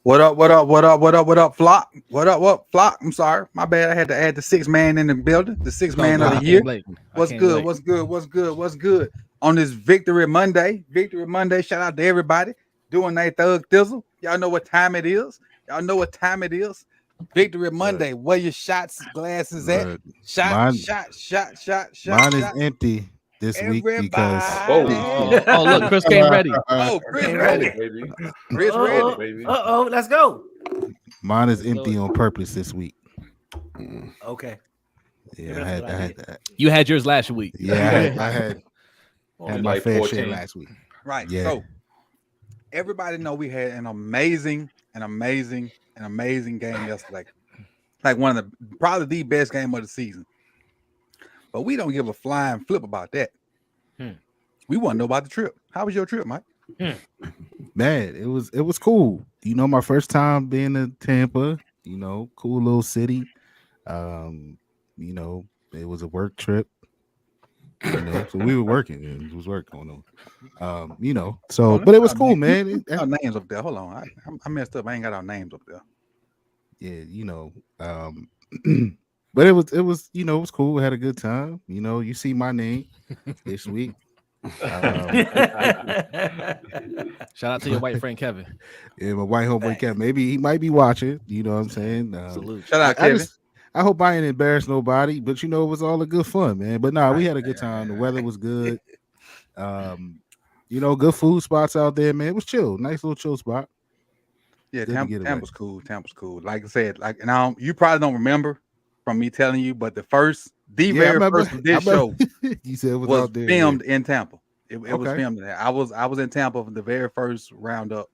What up? What up? What up? What up? What up? Flock? What flock? I'm sorry, my bad. I had to add the sixth man in the building. The sixth man of the year. What's good? What's good? What's good? What's good? On this Victory Monday. Victory Monday. Shout out to everybody doing their thug thizzle. Y'all know what time it is. Y'all know what time it is. Victory Monday. Where your shots glasses at? Shot. Mine is empty this week because oh look, Chris came ready. Chris ready, baby. Chris ready, baby. Let's go. Mine is empty on purpose this week. Okay. Yeah, I had that. You had yours last week. Yeah, I had my fair 14. share last week. Right. Yeah. So everybody know we had an amazing game yesterday. Like one of the probably the best game of the season. But we don't give a flying flip about that. We want to know about the trip. How was your trip, Mike? Man, it was cool. You know, my first time being in Tampa. You know, cool little city. You know, it was a work trip. You know, so we were working. And it was work going on. You know, so but it was cool, man. Our names up there. Hold on, I messed up. I ain't got our names up there. Yeah, you know. But it was you know, it was cool. We had a good time. You know, you see my name this week. Shout out to your white friend Kevin. Yeah, my white homeboy Kevin. Maybe he might be watching. You know what I'm saying? Salute. Shout out Kevin. I hope I ain't embarrassed nobody, but you know, it was all a good fun, man. But nah, we had a good time. The weather was good. You know, good food spots out there, man. It was chill. Nice little chill spot. Yeah, Tampa's cool. Tampa's cool. Like I said, now you probably don't remember from me telling you, but the very first of this show you said was out there, filmed in Tampa. It was filmed there. I was in Tampa for the very first Roundup,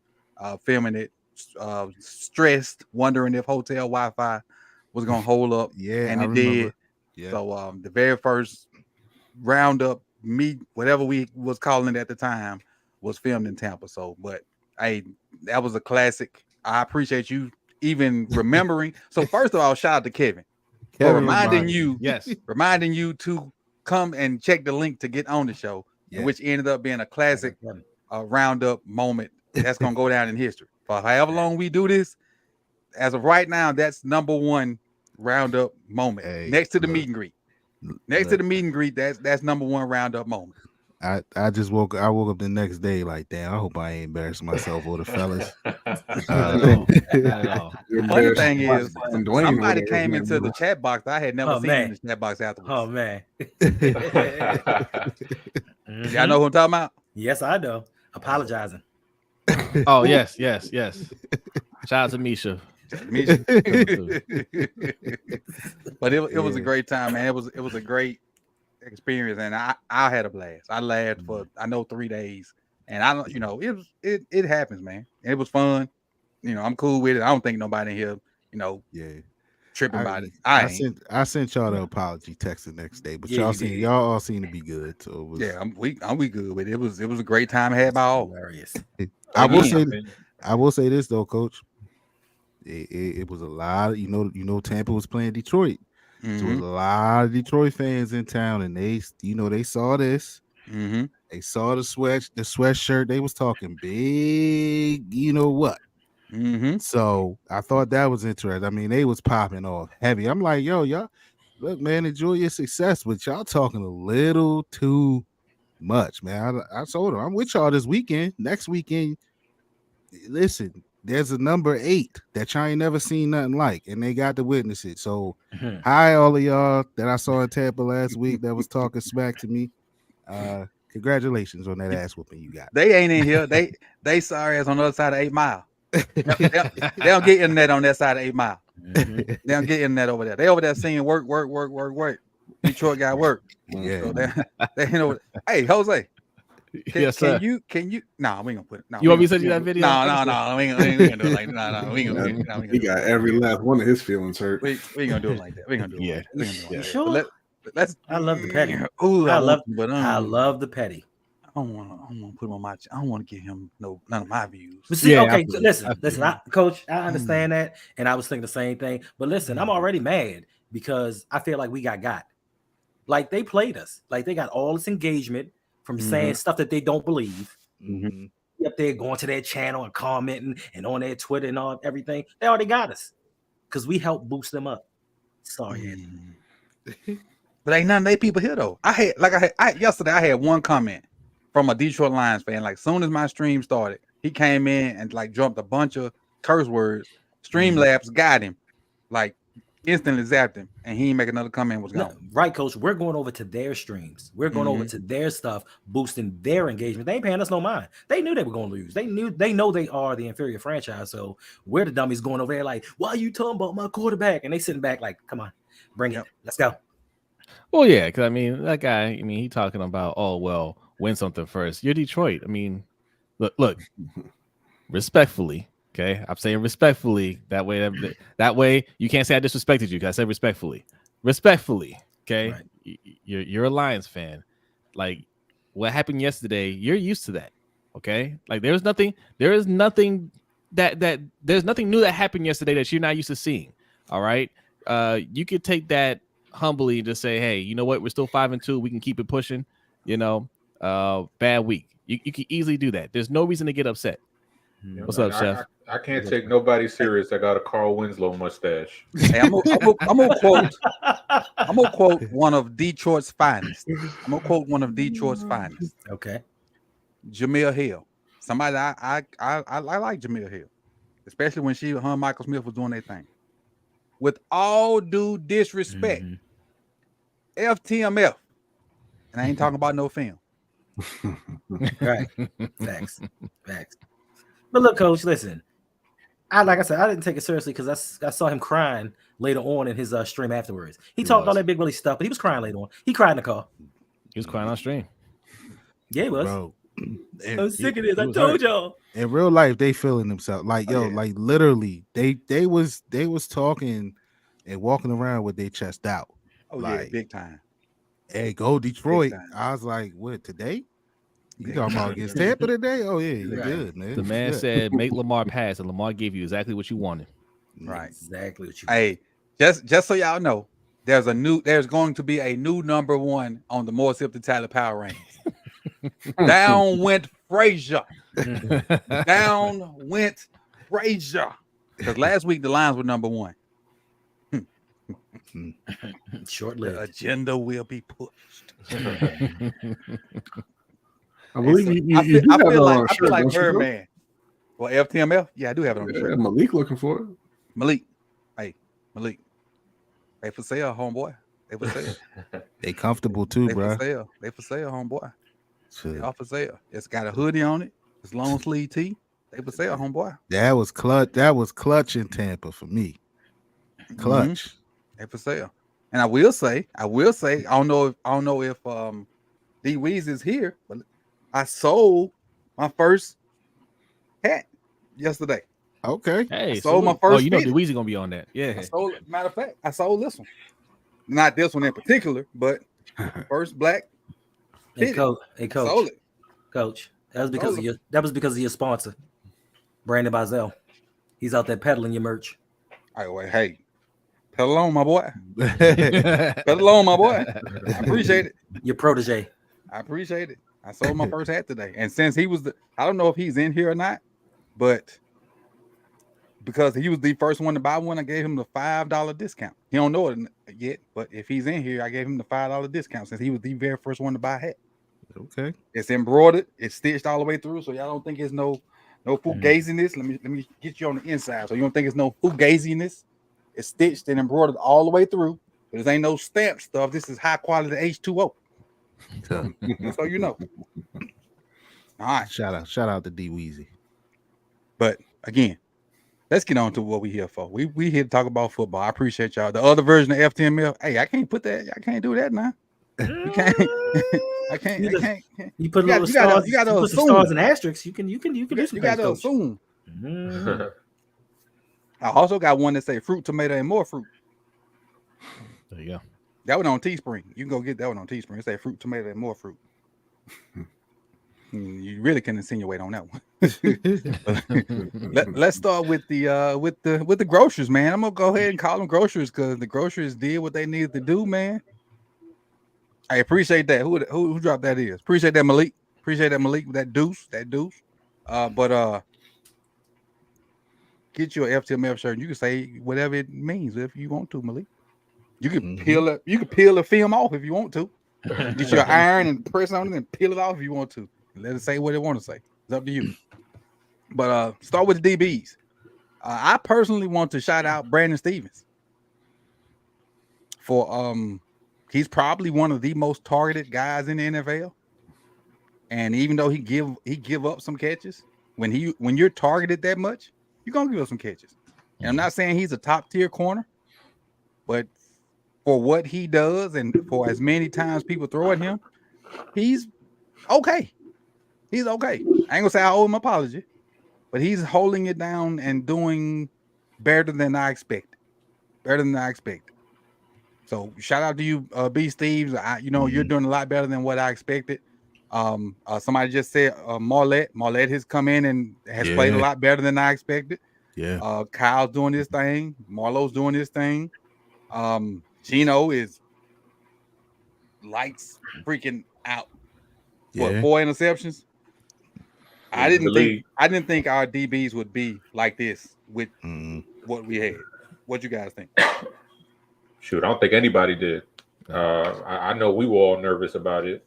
filming it, stressed, wondering if hotel Wi-Fi was gonna hold up. Yeah, and it did. Yeah. So the very first Roundup, whatever we was calling it at the time, was filmed in Tampa. So, but that was a classic. I appreciate you even remembering. So first of all, shout out to Kevin for reminding you to come and check the link to get on the show, which ended up being a classic Roundup moment that's gonna go down in history. For however long we do this, as of right now, that's number one Roundup moment. Next to the meet and greet. To the meet and greet, that's number one Roundup moment. I woke up the next day like, damn, I hope I ain't embarrassing myself or the fellas. The funny thing is, somebody came into the chat box I had never seen in the chat box afterwards. Oh man. Y'all know who I'm talking about? Yes, I know. Apologizing. Oh, yes. Shout out to Misha. But it was a great time, man. It was a great experience, and I had a blast. I laughed for 3 days, and I don't, you know, it happens, man. It was fun. You know, I'm cool with it. I don't think nobody in here, you know, tripping about it. I sent y'all the apology text the next day, but y'all all seem to be good. So it was, we good with it. It was a great time had by all. Hilarious. I will say this though, Coach. It was a lot of, you know, Tampa was playing Detroit. So there was a lot of Detroit fans in town, and they saw this. They saw the sweatshirt. They was talking big, you know what? So I thought that was interesting. I mean, they was popping off heavy. I'm like, yo, y'all, look, man, enjoy your success, but y'all talking a little too much, man. I told him I'm with y'all this weekend. Next weekend, listen, there's a number 8 that y'all ain't never seen nothing like, and they got to witness it. So, hi, all of y'all that I saw in Tampa last week that was talking smack to me. Congratulations on that ass whooping you got. They ain't in here. They sorry ass on the other side of 8 Mile. They don't get internet on that side of 8 Mile. They don't get internet over there. They over there seeing work. Detroit got work. Yeah. So they know. Hey, Jose. Yes, sir. Can you? No, we ain't gonna put. No, You want me to send you that video? No. We ain't gonna do it like no. We ain't gonna. He got every last one of his feelings hurt. We ain't gonna do it like that. We ain't gonna do it. Like that. You sure? Let's. I love the petty. Ooh, I love the petty. I don't want to put him on my. I don't want to give him none of my views. But see, okay, absolutely. so listen, Coach. I understand that, and I was thinking the same thing. But listen, I'm already mad because I feel like we got. Like they played us. Like they got all this engagement from saying stuff that they don't believe. Up there going to their channel and commenting and on their Twitter and all everything. They already got us because we helped boost them up. Sorry, but ain't none of they people here though. Yesterday I had one comment from a Detroit Lions fan. Like soon as my stream started, he came in and like jumped a bunch of curse words. Streamlabs got him, like instantly zapped him, and he didn't make another comment. Was gone. No, right, Coach. We're going over to their streams. We're going over to their stuff, boosting their engagement. They ain't paying us no mind. They knew they were going to lose. They know they are the inferior franchise. So we're the dummies going over there like, why are you talking about my quarterback? And they sitting back like, come on, bring it. Let's go. Well, yeah, because I mean, that guy. I mean, he talking about, oh well, win something first. You're Detroit. I mean, look, respectfully. Okay, I'm saying respectfully. That way, you can't say I disrespected you. Because I said respectfully. Okay, right. You're a Lions fan. Like what happened yesterday, you're used to that. Okay, like there's nothing new that happened yesterday that you're not used to seeing. All right, you could take that humbly to say, hey, you know what? We're still 5-2. We can keep it pushing. You know, bad week. You can easily do that. There's no reason to get upset. What's up, Chef? I can't take nobody serious. I got a Carl Winslow mustache. Hey, I'm gonna quote one of Detroit's finest. Okay. Jamil Hill. Somebody I like Jamil Hill, especially when her and Michael Smith was doing their thing. With all due disrespect, FTMF, and I ain't talking about no film. Right. Facts. But look, Coach, listen. Like I said, I didn't take it seriously because I saw him crying later on in his stream afterwards. He talked all that big Willie stuff, but he was crying later on. He cried in the car. He was crying on stream. Yeah, he was. Bro, I was sick of this. I told y'all. In real life, they feeling themselves. Like, like literally, they was talking and walking around with their chest out. Oh, like, yeah, big time. Hey, go Detroit. I was like, what, today? You talking about against Tampa today? Oh, yeah, you're good, man. The man said, make Lamar pass, and Lamar gave you exactly what you wanted. Right. Exactly what you wanted. Hey, just so y'all know, there's going to be a new number 1 on the More Sip to Tyler Power Rankings. Down went Frazier. Down went Frazier. Because last week the Lions were number 1. Short-lived. The agenda will be pushed. I believe I feel like Birdman. Well, FTML? Yeah, I do have it on the shirt. Malik looking for it. Malik. They for sale, homeboy. They for sale. They comfortable too, bro. They for sale, homeboy. They all for sale. It's got a hoodie on it. It's long sleeve tee. They for sale, homeboy. That was clutch in Tampa for me. Clutch. They for sale. And I will say, I don't know if D Weez is here, but I sold my first hat yesterday. Okay. Hey, I sold my first. Oh, you know the Weezy gonna be on that. Yeah. Matter of fact, I sold this one. Not this one in particular, but first black. Hey, Coach. Sold it. Coach. That was because of your sponsor, Brandon Bazell. He's out there peddling your merch. Hey, pedal on, my boy. Pedal on, my boy. I appreciate it. Your protege. I appreciate it. I sold my first hat today, and since he was I don't know if he's in here or not, but because he was the first one to buy one, I gave him the $5 discount. He don't know it yet, but if he's in here, I gave him the $5 discount since he was the very first one to buy a hat. Okay. It's embroidered, it's stitched all the way through, so y'all don't think it's no fugaziness. Let me get you on the inside, so you don't think it's no fugaziness. It's stitched and embroidered all the way through. But there ain't no stamp stuff. This is high quality H2O. So you know. All right. Shout out to D Weezy. But again, let's get on to what we here for. We here to talk about football. I appreciate y'all. The other version of FTML. Hey, I can't put that. I can't do that now. You can't. I can't. You put little stars. You got to put some stars and asterisks. You can do some things. You got to assume. I also got one that say fruit, tomato, and more fruit. There you go. That one on Teespring. You can go get that one on Teespring. It say fruit, tomato, and more fruit. You really can insinuate on that one. Let's start with the groceries, man. I'm gonna go ahead and call them groceries because the groceries did what they needed to do, man. I appreciate that. Who dropped that is? Appreciate that, Malik. Appreciate that, Malik. That deuce. But get you an FTMF shirt. And you can say whatever it means if you want to, Malik. You can peel it. You can peel the film off if you want to. Get your iron and press on it and peel it off if you want to. Let it say what it want to say. It's up to you. But start with the DBs. I personally want to shout out Brandon Stevens for he's probably one of the most targeted guys in the NFL. And even though he give up some catches, when you're targeted that much, you're gonna give up some catches. And I'm not saying he's a top tier corner, but for what he does and for as many times people throw at him, he's okay. He's okay. I ain't gonna say I owe him an apology, but he's holding it down and doing better than I expected. So shout out to you, B. Steves. You're doing a lot better than what I expected. Somebody just said Marlette. Marlette has come in and has played a lot better than I expected. Yeah. Kyle's doing his thing. Marlo's doing his thing. Gino is lights freaking out. What, 4 interceptions? I didn't think our DBs would be like this with what we had. What you guys think? Shoot, I don't think anybody did. I know we were all nervous about it,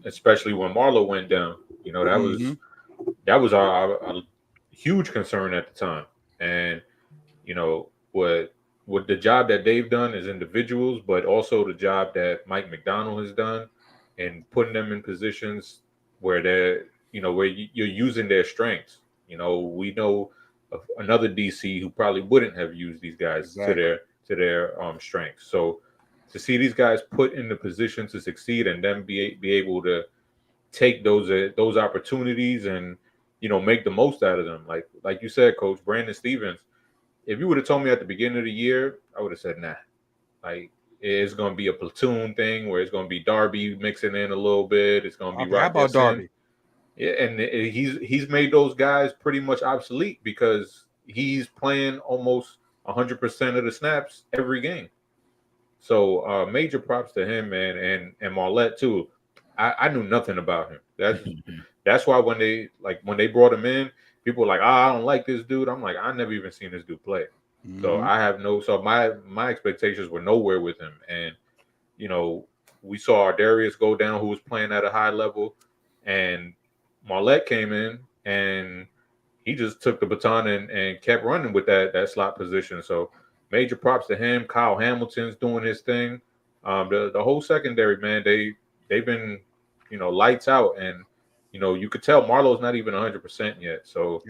especially when Marlo went down. You know, that was our huge concern at the time. And you know what the job that they've done as individuals, but also the job that Mike McDonald has done, and putting them in positions where they're, where you're using their strengths. You know, we know of another DC who probably wouldn't have used these guys to their strengths. So to see these guys put in the position to succeed and then be able to take those opportunities and make the most out of them. Like you said, Coach Brandon Stevens. If you would have told me at the beginning of the year, I would have said, nah. Like, it's going to be a platoon thing where it's going to be Darby mixing in a little bit. It's going to be How about Darby? Yeah, and he's made those guys pretty much obsolete because he's playing almost 100% of the snaps every game. So major props to him, man, and Marlette too. I knew nothing about him. That's why when they brought him in, people were like, I don't like this dude. I'm like, I never even seen this dude play. So my expectations were nowhere with him. And, we saw Darius go down, who was playing at a high level, and Marlette came in and he just took the baton and kept running with that slot position. So major props to him. Kyle Hamilton's doing his thing. The whole secondary, man, they've been, lights out. And, you could tell Marlo's not even 100% yet. So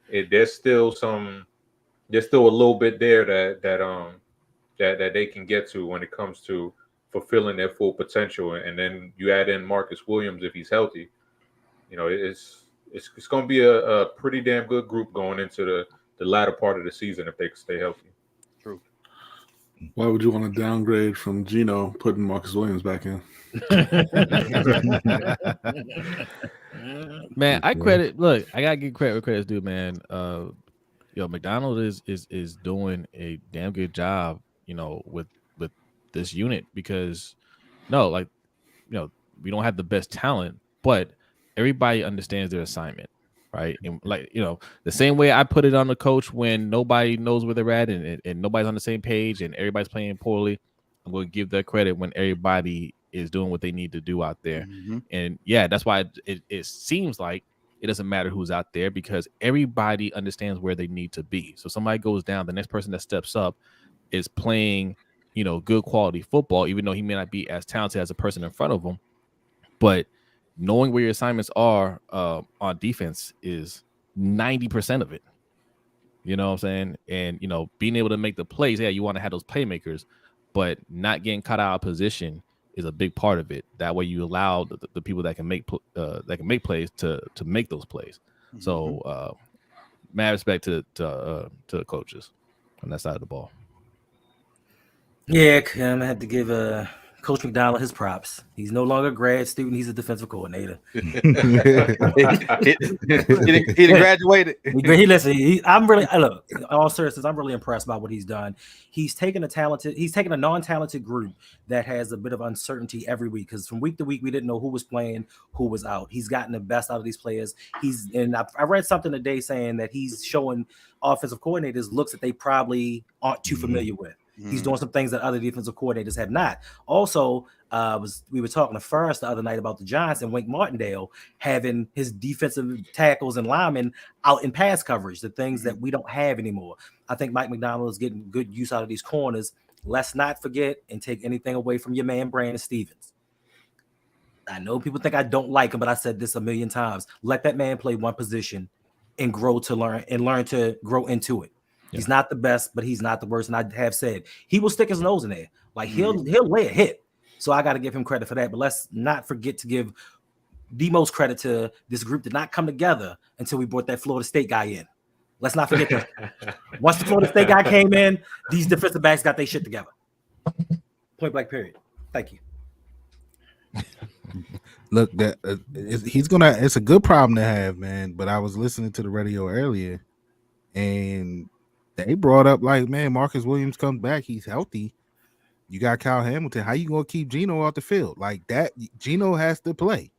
there's still a little bit there that they can get to when it comes to fulfilling their full potential. And then you add in Marcus Williams if he's healthy. It's going to be a pretty damn good group going into the latter part of the season if they can stay healthy. True. Why would you want to downgrade from Gino putting Marcus Williams back in? Man, I gotta give credit where credit's due, man. McDonald is doing a damn good job, with this unit because we don't have the best talent, but everybody understands their assignment, right? And like, the same way I put it on the coach when nobody knows where they're at and nobody's on the same page and everybody's playing poorly. I'm going to give that credit when everybody is doing what they need to do out there. Mm-hmm. And yeah, that's why it seems like it doesn't matter who's out there because everybody understands where they need to be. So somebody goes down, the next person that steps up is playing, good quality football, even though he may not be as talented as a person in front of him. But knowing where your assignments are on defense is 90% of it. You know what I'm saying? And, being able to make the plays, yeah, you want to have those playmakers, but not getting caught out of position is a big part of it. That way you allow the people that can make plays to make those plays. Mm-hmm. So mad respect to the coaches on that side of the ball. Yeah, I'm gonna have to give Coach McDonald his props. He's no longer a grad student; he's a defensive coordinator. he graduated. I'm really look. In all seriousness, I'm really impressed by what he's done. He's taken a non-talented group that has a bit of uncertainty every week because from week to week we didn't know who was playing, who was out. He's gotten the best out of these players. I read something today saying that he's showing offensive coordinators looks that they probably aren't too familiar with. He's doing some things that other defensive coordinators have not. Also, we were talking to Ferris the other night about the Giants and Wink Martindale having his defensive tackles and linemen out in pass coverage, the things that we don't have anymore. I think Mike McDonald is getting good use out of these corners. Let's not forget and take anything away from your man Brandon Stevens. I know people think I don't like him, but I said this a million times. Let that man play one position and learn to grow into it. Yeah. He's not the best, but he's not the worst. And I have said he will stick his nose in there. Like he'll lay a hit. So I got to give him credit for that. But let's not forget to give the most credit to this group did not come together until we brought that Florida State guy in. Let's not forget that. Once the Florida State guy came in, these defensive backs got their shit together. Point blank period. Thank you. Look, it's a good problem to have, man. But I was listening to the radio earlier and they brought up like, man, Marcus Williams comes back, he's healthy. You got Kyle Hamilton. How you gonna keep Geno off the field like that? Geno has to play,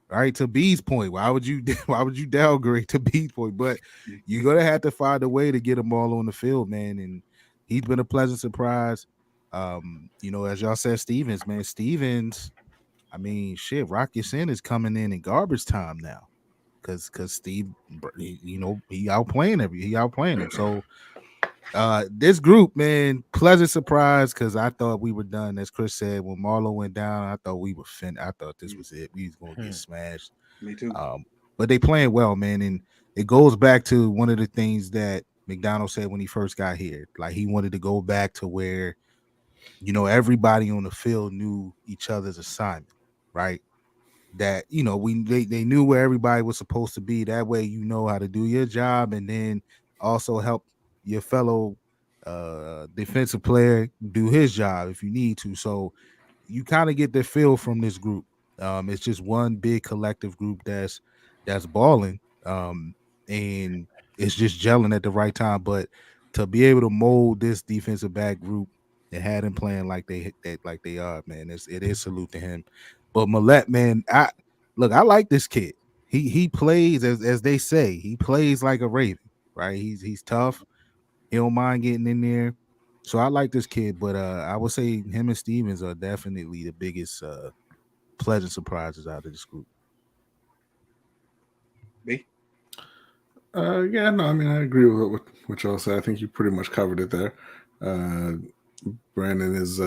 right? To B's point, why would you downgrade to B's point? But you're gonna have to find a way to get them all on the field, man. And he's been a pleasant surprise. As y'all said, Stevens. I mean, shit, Rocky Sin is coming in garbage time now, because Steve, he outplaying him. So. This group, man, pleasant surprise because I thought we were done. As Chris said, when Marlo went down, I thought we were I thought this was it. We was gonna get smashed. Me too. But they playing well, man, and it goes back to one of the things that McDonald said when he first got here. Like he wanted to go back to where, everybody on the field knew each other's assignment, right? That they knew where everybody was supposed to be. That way, you know how to do your job, and then also help your fellow defensive player do his job if you need to. So you kind of get the feel from this group. It's just one big collective group that's balling, and it's just gelling at the right time. But to be able to mold this defensive back group and had them playing like they are, man, it is salute to him. But Millette, man, I like this kid. He plays as they say. He plays like a Raven, right? He's tough. He don't mind getting in there. So I like this kid, but I would say him and Stevens are definitely the biggest pleasant surprises out of this group. B? I agree with what y'all said. I think you pretty much covered it there. Brandon is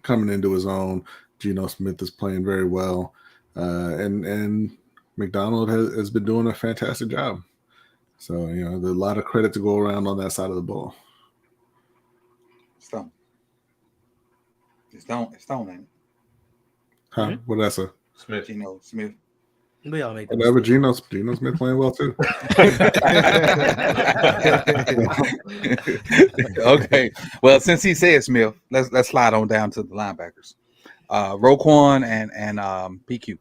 coming into his own. Geno Smith is playing very well. And McDonald has been doing a fantastic job. So, there's a lot of credit to go around on that side of the ball. Stone, ain't it? Huh? Mm-hmm. What did I say? Smith. Geno Smith. We all make whatever. Geno Smith playing well too. Okay. Well, since he said Smith, let's slide on down to the linebackers. Roquan and PQ.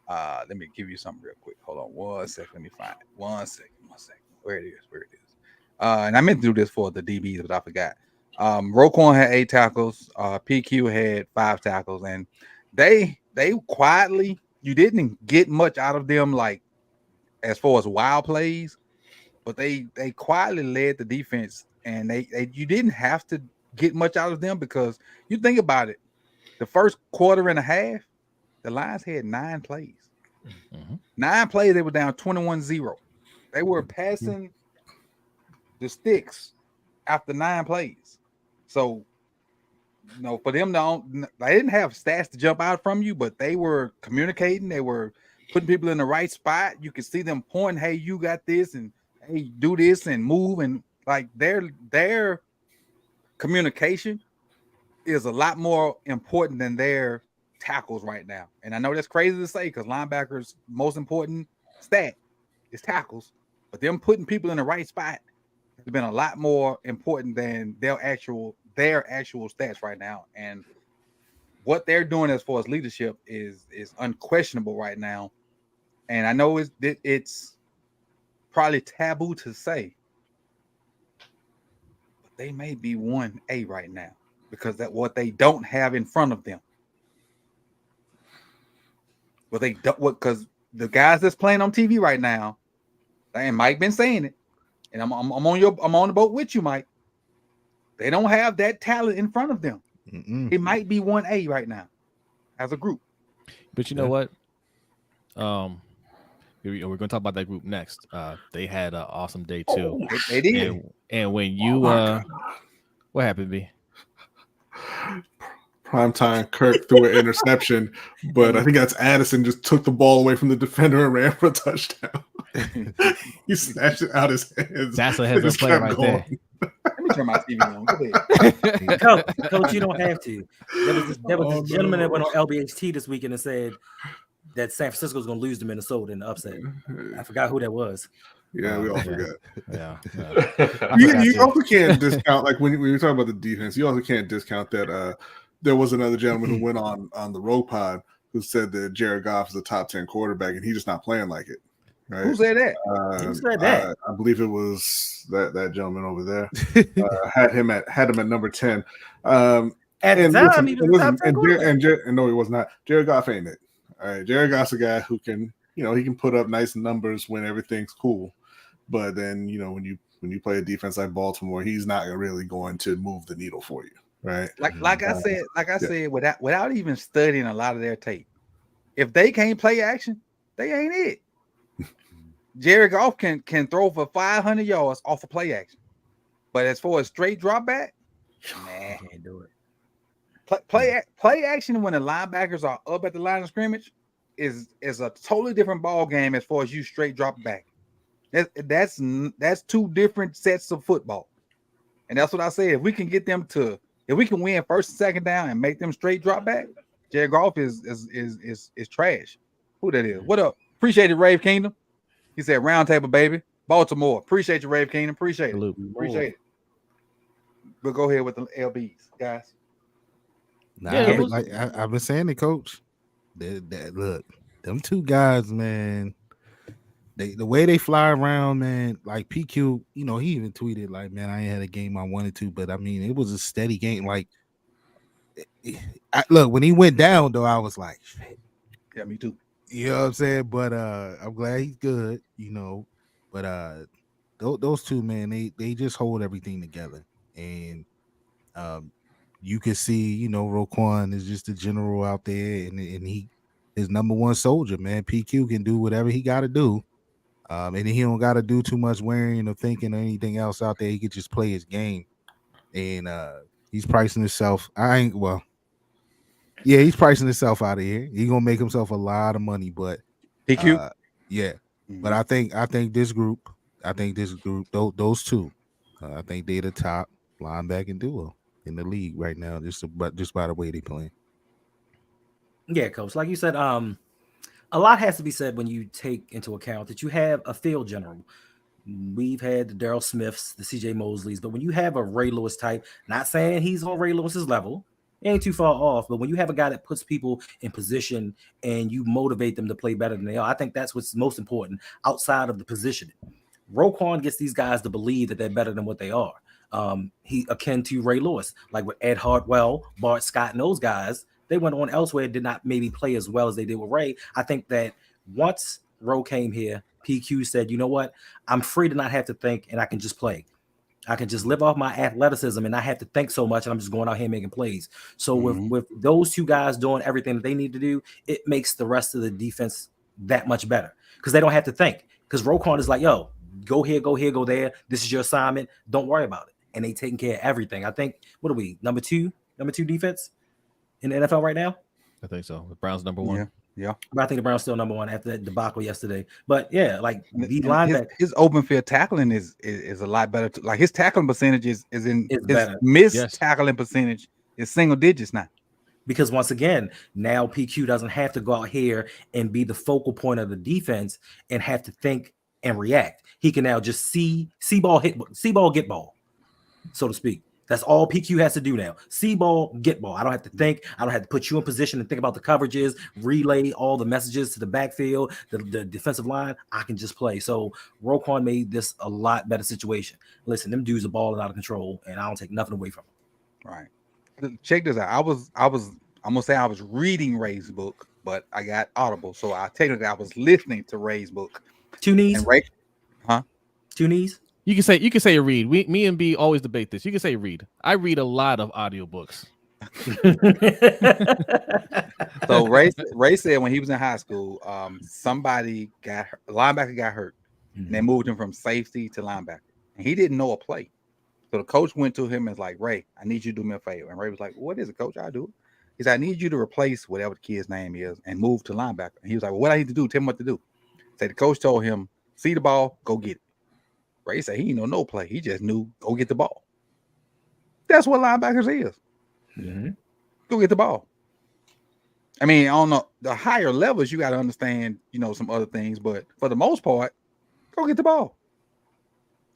Let me give you something real quick. Hold on 1 second. Let me find it. 1 second. Where it is. And I meant to do this for the DBs, but I forgot. Roquan had 8 tackles. PQ had 5 tackles, and they quietly. You didn't get much out of them, like as far as wild plays, but they quietly led the defense, and they you didn't have to get much out of them because you think about it, the first quarter and a half, the Lions had 9 plays. 9 plays, they were down 21-0. They were passing the sticks after 9 plays. So, for them, they didn't have stats to jump out from you, but they were communicating. They were putting people in the right spot. You could see them pointing, hey, you got this, and hey, do this and move. And like their communication is a lot more important than their tackles right now. And I know that's crazy to say because linebackers' most important stat is tackles, but them putting people in the right spot has been a lot more important than their actual stats right now. And what they're doing as far as leadership is unquestionable right now. And I know it's probably taboo to say, but they may be 1A right now because that's what they don't have in front of them. Well, they don't, because the guys that's playing on TV right now, and Mike been saying it, and I'm on the boat with you, Mike. They don't have that talent in front of them. It might be 1A right now as a group. But you know what? We're going to talk about that group next. They had an awesome day too. They did. And when you what happened, B? Primetime Kirk threw an interception, but I think that's Addison just took the ball away from the defender and ran for a touchdown. He snatched it out his hands. That's a heads up play right there. Let me turn my TV on. Go ahead. Coach, you don't have to. There was this gentleman that went on LBHT this weekend and said that San Francisco was going to lose to Minnesota in the upset. I forgot who that was. Yeah, we all forgot. Yeah. You also can't discount, like when you're talking about the defense, you also can't discount that there was another gentleman who went on the Rogue Pod who said that Jared Goff is a top 10 quarterback and he's just not playing like it. Right? Who said that? Who said that? I believe it was that gentleman over there. Had him at number 10. At the time, he was top 10 and no, he was not. Jared Goff ain't it. All right, Jared Goff's a guy who can, he can put up nice numbers when everything's cool, but then when you play a defense like Baltimore, he's not really going to move the needle for you, right? Like I said, without even studying a lot of their tape, if they can't play action, they ain't it. Jared Goff can throw for 500 yards off of play action, but as far as straight drop back, man, can't do it. Play action when the linebackers are up at the line of scrimmage is a totally different ball game as far as you straight drop back. That's 2 different sets of football, and that's what I say. If we can win first and second down and make them straight drop back, Jared Goff is trash. Who that is? What up? Appreciate it, Rave Kingdom. He said round table, baby. Baltimore. Appreciate you, Rave Kingdom. Appreciate it. Appreciate it. But go ahead with the LBs, guys. I've been saying it, Coach. That look, them 2 guys, man. The way they fly around, man. Like PQ, he even tweeted like, "Man, I ain't had a game I wanted to, but I mean, it was a steady game." Like, look, when he went down, though, I was like, "Shit." Yeah, me too. You know what I'm saying? But I'm glad he's good. But those 2, man, they just hold everything together, and you can see, Roquan is just a general out there, and he is number 1 soldier, man. PQ can do whatever he got to do, and he don't got to do too much worrying or thinking or anything else out there. He could just play his game, and he's pricing himself. He's pricing himself out of here. He's gonna make himself a lot of money, but PQ, yeah. Mm-hmm. But I think this group, those 2, I think they're the top linebacking duo in the league right now, just by the way they playing. Yeah, Coach. Like you said, a lot has to be said when you take into account that you have a field general. We've had the Darryl Smiths, the CJ Mosleys, but when you have a Ray Lewis type, not saying he's on Ray Lewis's level, ain't too far off, but when you have a guy that puts people in position and you motivate them to play better than they are, I think that's what's most important outside of the positioning. Roquan gets these guys to believe that they're better than what they are. He akin to Ray Lewis, like with Ed Hartwell, Bart Scott, and those guys, they went on elsewhere, did not maybe play as well as they did with Ray. I think that once Ro came here, PQ said, you know what? I'm free to not have to think, and I can just play. I can just live off my athleticism and not have to think so much, and I'm just going out here making plays. So with those two guys doing everything that they need to do, it makes the rest of the defense that much better because they don't have to think. Because Roquan is like, yo, go here, go there. This is your assignment. Don't worry about it. And they taking care of everything. I think, what are we, number two defense in the NFL right now? I think so. The Browns number one. Yeah. But I think the Browns still number one after that debacle yesterday. But yeah, like the linebacker, his open field tackling is a lot better. Like his tackling percentage is in his better. missed tackling percentage is single digits now. Because once again, now PQ doesn't have to go out here and be the focal point of the defense and have to think and react. He can now just see ball, get ball, so to speak. That's all PQ has to do now. See ball, get ball. I don't have to think. I don't have to put you in position and think about the coverages, relay all the messages to the backfield, the defensive line. I can just play. So Roquan made this a lot better situation. Listen, them dudes are balling out of control, and I don't take nothing away from them. Right. Check this out. I'm gonna say I was reading Ray's book, but I got Audible, so I was listening to Ray's book. Two knees. And Ray, Two knees. You can say read. Me and B always debate this. You can say read. I read a lot of audiobooks. So Ray said when he was in high school, a linebacker got hurt, and they moved him from safety to linebacker, and he didn't know a play. So the coach went to him and was like, Ray, I need you to do me a favor. And Ray was like, what is it, coach? I'll do it. He said, I need you to replace whatever the kid's name is and move to linebacker. And he was like, well, what I need to do? Tell him what to do. So the coach told him, see the ball, go get it. Ray said he didn't know no play. He just knew go get the ball. That's what linebackers is. Mm-hmm. Go get the ball. I mean, on the higher levels, you got to understand, some other things. But for the most part, go get the ball.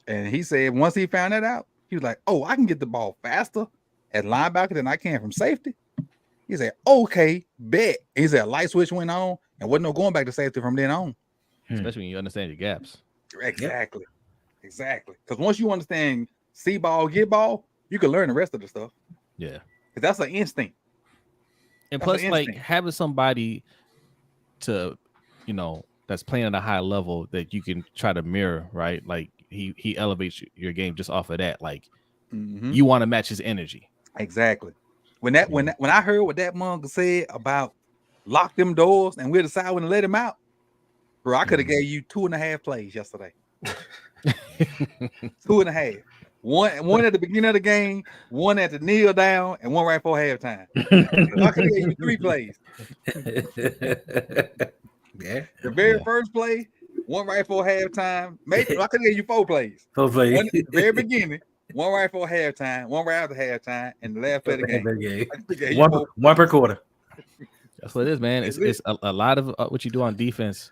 And he said once he found that out, he was like, oh, I can get the ball faster at linebacker than I can from safety. He said, okay, bet. He said a light switch went on and wasn't no going back to safety from then on. Especially when you understand your gaps. Exactly. Yep. Exactly. Because once you understand see ball, get ball, you can learn the rest of the stuff. Yeah. Because that's an instinct. And plus, like having somebody to, that's playing at a high level that you can try to mirror, right? Like he elevates your game just off of that. Like you want to match his energy. Exactly. When I heard what that monk said about lock them doors and we'll decide when to let him out, bro, I could have gave you 2.5 plays yesterday. 2.5. One at the beginning of the game, one at the kneel down, and one right before halftime. I could have gave you 3 plays. Yeah. The very first play, one right before halftime. Maybe I could have gave you 4 plays. 4 plays. One at the very beginning, one right before halftime, one right after halftime, and the last play of the game. One per quarter. That's what it is, man. It's a lot of what you do on defense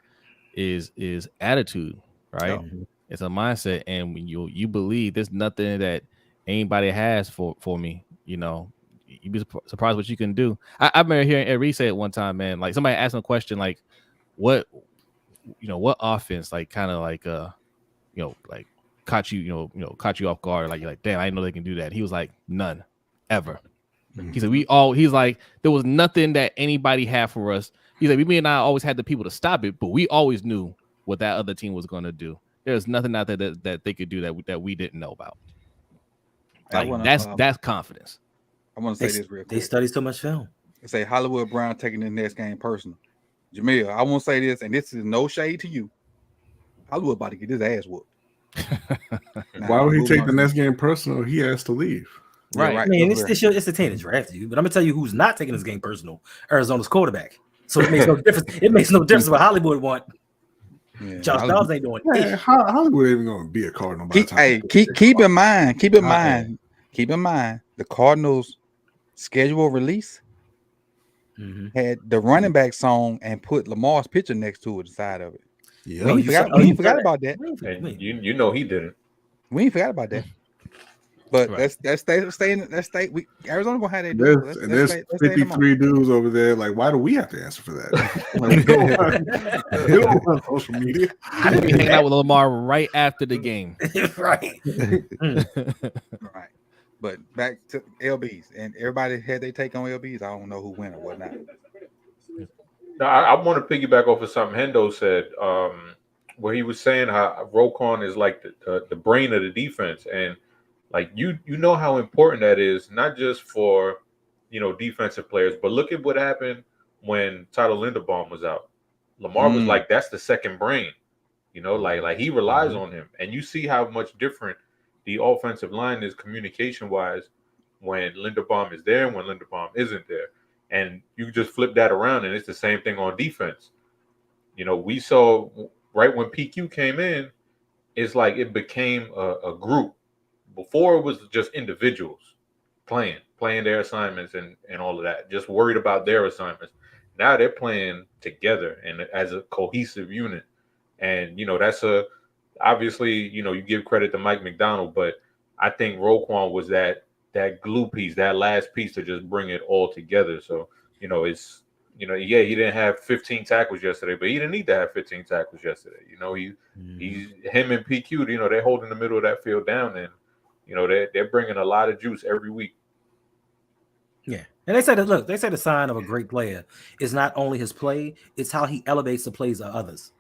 is attitude, right? Yeah. It's a mindset, and when you believe there's nothing that anybody has for me, you'd be surprised what you can do. I remember hearing Ed Reed say it one time, man. Like somebody asked him a question, like, what offense, like kind of like like caught you off guard, like you're like, damn, I didn't know they can do that. He was like, none, ever. He said he's like, there was nothing that anybody had for us. He's like, me and I always had the people to stop it, but we always knew what that other team was going to do. There's nothing out there that they could do that we didn't know about. Like that's confidence. I want to say this real quick. They study so much film. They say Hollywood Brown taking the next game personal. Jamil, I want to say this, and this is no shade to you. Hollywood about to get his ass whooped. Why would he take the next game personal? He has to leave. Right. I mean, it's the teenage draft, dude. But I'm gonna tell you who's not taking this game personal. Arizona's quarterback. So it makes no difference. It makes no difference what Hollywood want. Yeah, Josh Dobbs ain't doing it. Hollywood ain't going to be a Cardinal. Keep in mind, the Cardinals' schedule release had the running back song and put Lamar's picture next to it, the side of it. Yeah, we ain't forgot about that. And you know he didn't. We ain't forgot about that. But right. let's stay. Arizona gonna have that. There's 53 dudes over there. Like, why do we have to answer for that? Like, we don't run social media. I be hanging out with Lamar right after the game. Right. Right. But back to LBs, and everybody had their take on LBs. I don't know who win or whatnot. Now, I want to piggyback off of something Hendo said. where he was saying how Roquan is like the brain of the defense, and like you know how important that is, not just for defensive players, but look at what happened when Tyler Linderbaum was out. Lamar was like, that's the second brain, like he relies on him, and you see how much different the offensive line is communication wise when Linderbaum is there and when Linderbaum isn't there, and you just flip that around, and it's the same thing on defense. We saw right when PQ came in, it's like it became a group. Before it was just individuals playing their assignments and all of that, just worried about their assignments. Now they're playing together and as a cohesive unit. And, that's obviously, you give credit to Mike McDonald, but I think Roquan was that glue piece, that last piece to just bring it all together. So, it's, yeah, he didn't have 15 tackles yesterday, but he didn't need to have 15 tackles yesterday. He's him and PQ, they're holding the middle of that field down, and they're bringing a lot of juice every week. Yeah, and they said that. Look, they said the sign of a great player is not only his play; it's how he elevates the plays of others.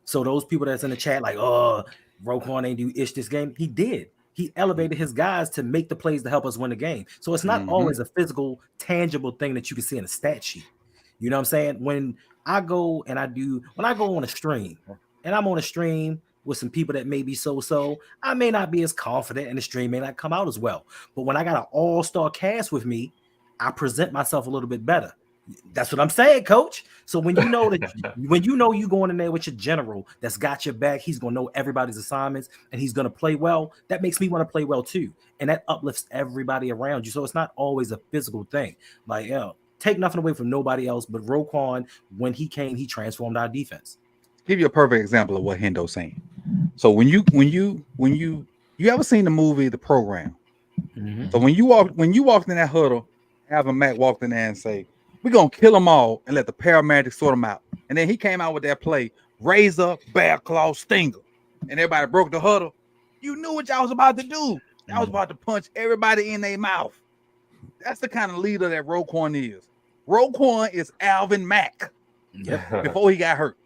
So those people that's in the chat, like, oh, Roquan ain't do ish this game. He did. He elevated his guys to make the plays to help us win the game. So it's not always a physical, tangible thing that you can see in a stat sheet. You know what I'm saying? When I go on a stream, and I'm on a stream with some people that may be so, I may not be as confident, and the stream may not come out as well. But when I got an all-star cast with me, I present myself a little bit better. That's what I'm saying, coach. So when you know you going in there with your general that's got your back, he's gonna know everybody's assignments and he's gonna play well. That makes me want to play well too, and that uplifts everybody around you. So it's not always a physical thing. Like, take nothing away from nobody else, but Roquan, when he came, he transformed our defense. Give you a perfect example of what Hendo's saying. So when you ever seen the movie The Program? Mm-hmm. So when you walked in that huddle, Alvin Mack walked in there and say, we're going to kill them all and let the paramedics sort them out. And then he came out with that play, Razor, Bear Claw, Stinger. And everybody broke the huddle. You knew what y'all was about to do. Y'all was about to punch everybody in their mouth. That's the kind of leader that Roquan is. Roquan is Alvin Mack before he got hurt.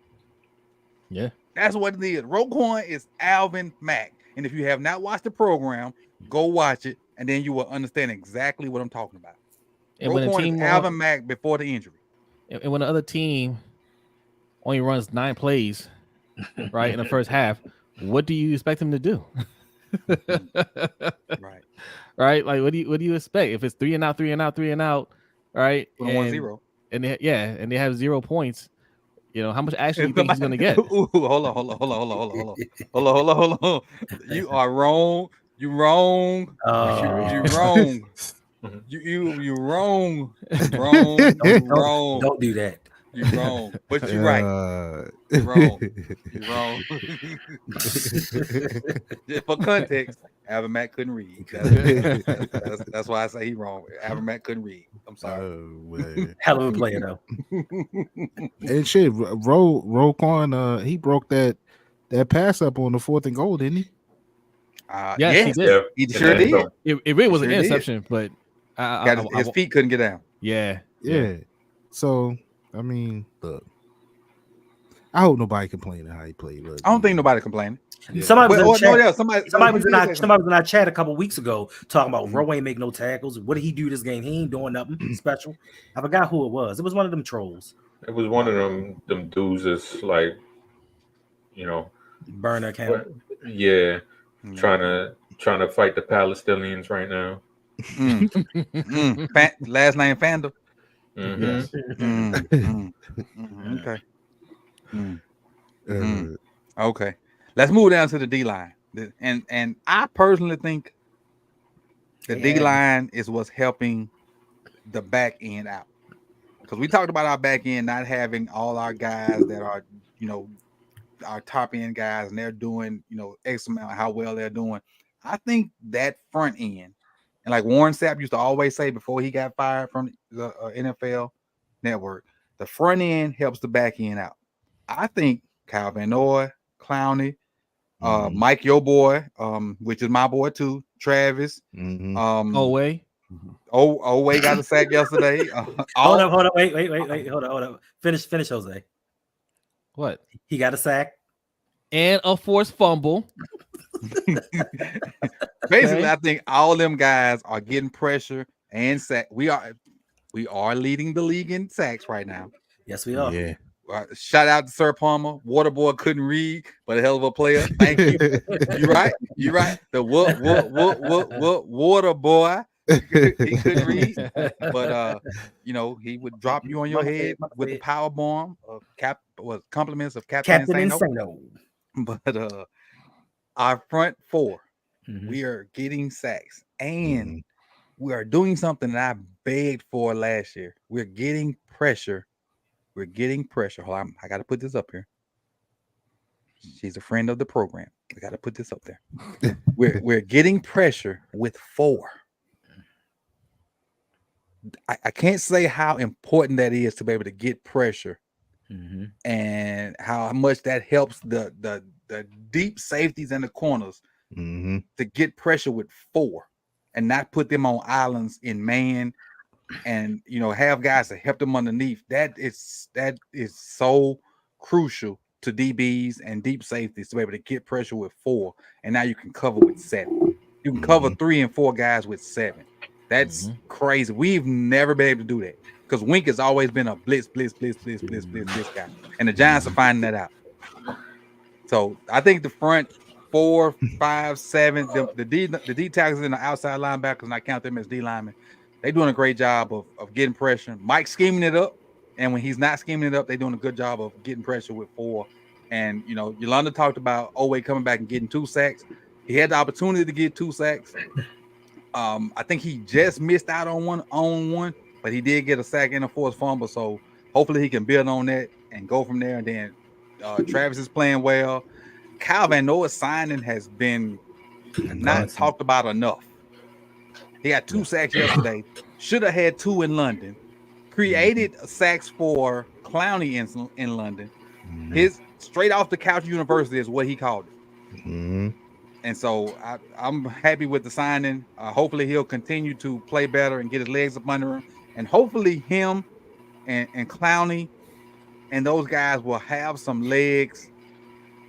Yeah. That's what it is. Roquan is Alvin Mack. And if you have not watched the program, go watch it, and then you will understand exactly what I'm talking about. And Roquan is Alvin Mack before the injury. And when the other team only runs 9 plays, right, in the first half, what do you expect them to do? Right. Like, what do you expect? If it's 3 and out, 3 and out, 3 and out, right? 1-0. And they have 0 points. How much action do you think he's gonna get? Ooh, hold on. You are wrong. You're wrong. You're wrong. You're wrong. Wrong. Don't do that. You're wrong. But you're right. You're wrong. You're wrong. For context, Alvin Mack couldn't read. That's why I say he's wrong. Alvin Mack couldn't read. I'm sorry. Hell of a player though. And shit, Roquan, he broke that pass up on the 4th and goal, didn't he? Yes, he did. He sure did. It really was an interception, but his feet couldn't get down. Yeah. So I mean, look, I hope nobody complaining how he played. Look, I don't think nobody complaining. Yeah. Somebody was in our chat a couple weeks ago talking about Roe ain't make no tackles. What did he do this game? He ain't doing nothing special. I forgot who it was. It was one of them trolls. It was one of them dudes that's like, burner account. Yeah, trying to fight the Palestinians right now. Last name Fandle. Okay. Okay. Let's move down to the D line. And I personally think the D line is what's helping the back end out. Because we talked about our back end not having all our guys that are, our top end guys, and they're doing, X amount how well they're doing. I think that front end, and like Warren Sapp used to always say before he got fired from the NFL Network, the front end helps the back end out. I think Kyle Van Noy, Clowney, Mike, your boy, which is my boy too, Travis, Oway got a sack yesterday. Hold up, wait, hold up. Finish, Jose. What? He got a sack. and a forced fumble. Basically, Okay. I think all them guys are getting pressure and sack. We are leading the league in sacks right now. Yes, we are. Yeah. Shout out to Sir Palmer. Waterboy couldn't read, but a hell of a player. Thank you. You right. You right. The what water boy. He couldn't read, but he would drop you on your head with the power bomb of compliments of Captain Captain Insano. But our front four, Mhm. we are getting sacks, and we are doing something that I begged for last year. We're getting pressure. We're getting pressure. Hold on, I got to put this up here. She's a friend of the program. I got to put this up there. We're getting pressure with 4. I can't say how important that is to be able to get pressure, and how much that helps the deep safeties and the corners to get pressure with 4 and not put them on islands in man, and have guys to help them underneath. That is so crucial to DBs and deep safeties to be able to get pressure with 4, and now you can cover with 7. You can cover 3 and 4 guys with 7. That's crazy. We've never been able to do that because Wink has always been a blitz guy, and the Giants are finding that out. So I think the front 4, 5, 7, the D tackles and the outside linebackers, and I count them as D linemen, they're doing a great job of getting pressure. Mike's scheming it up, and when he's not scheming it up, they're doing a good job of getting pressure with 4. And Yolanda talked about Oweh coming back and getting 2 sacks. He had the opportunity to get 2 sacks. I think he just missed out on one, but he did get a sack and a forced fumble. So hopefully he can build on that and go from there. And then Travis is playing well. Kyle Van Noy's signing has been not talked about enough. He had 2 sacks yesterday. Should have had 2 in London. Created sacks for Clowney in London. His straight off the couch university is what he called it. And so I'm happy with the signing. Hopefully he'll continue to play better and get his legs up under him. And hopefully him and Clowney and those guys will have some legs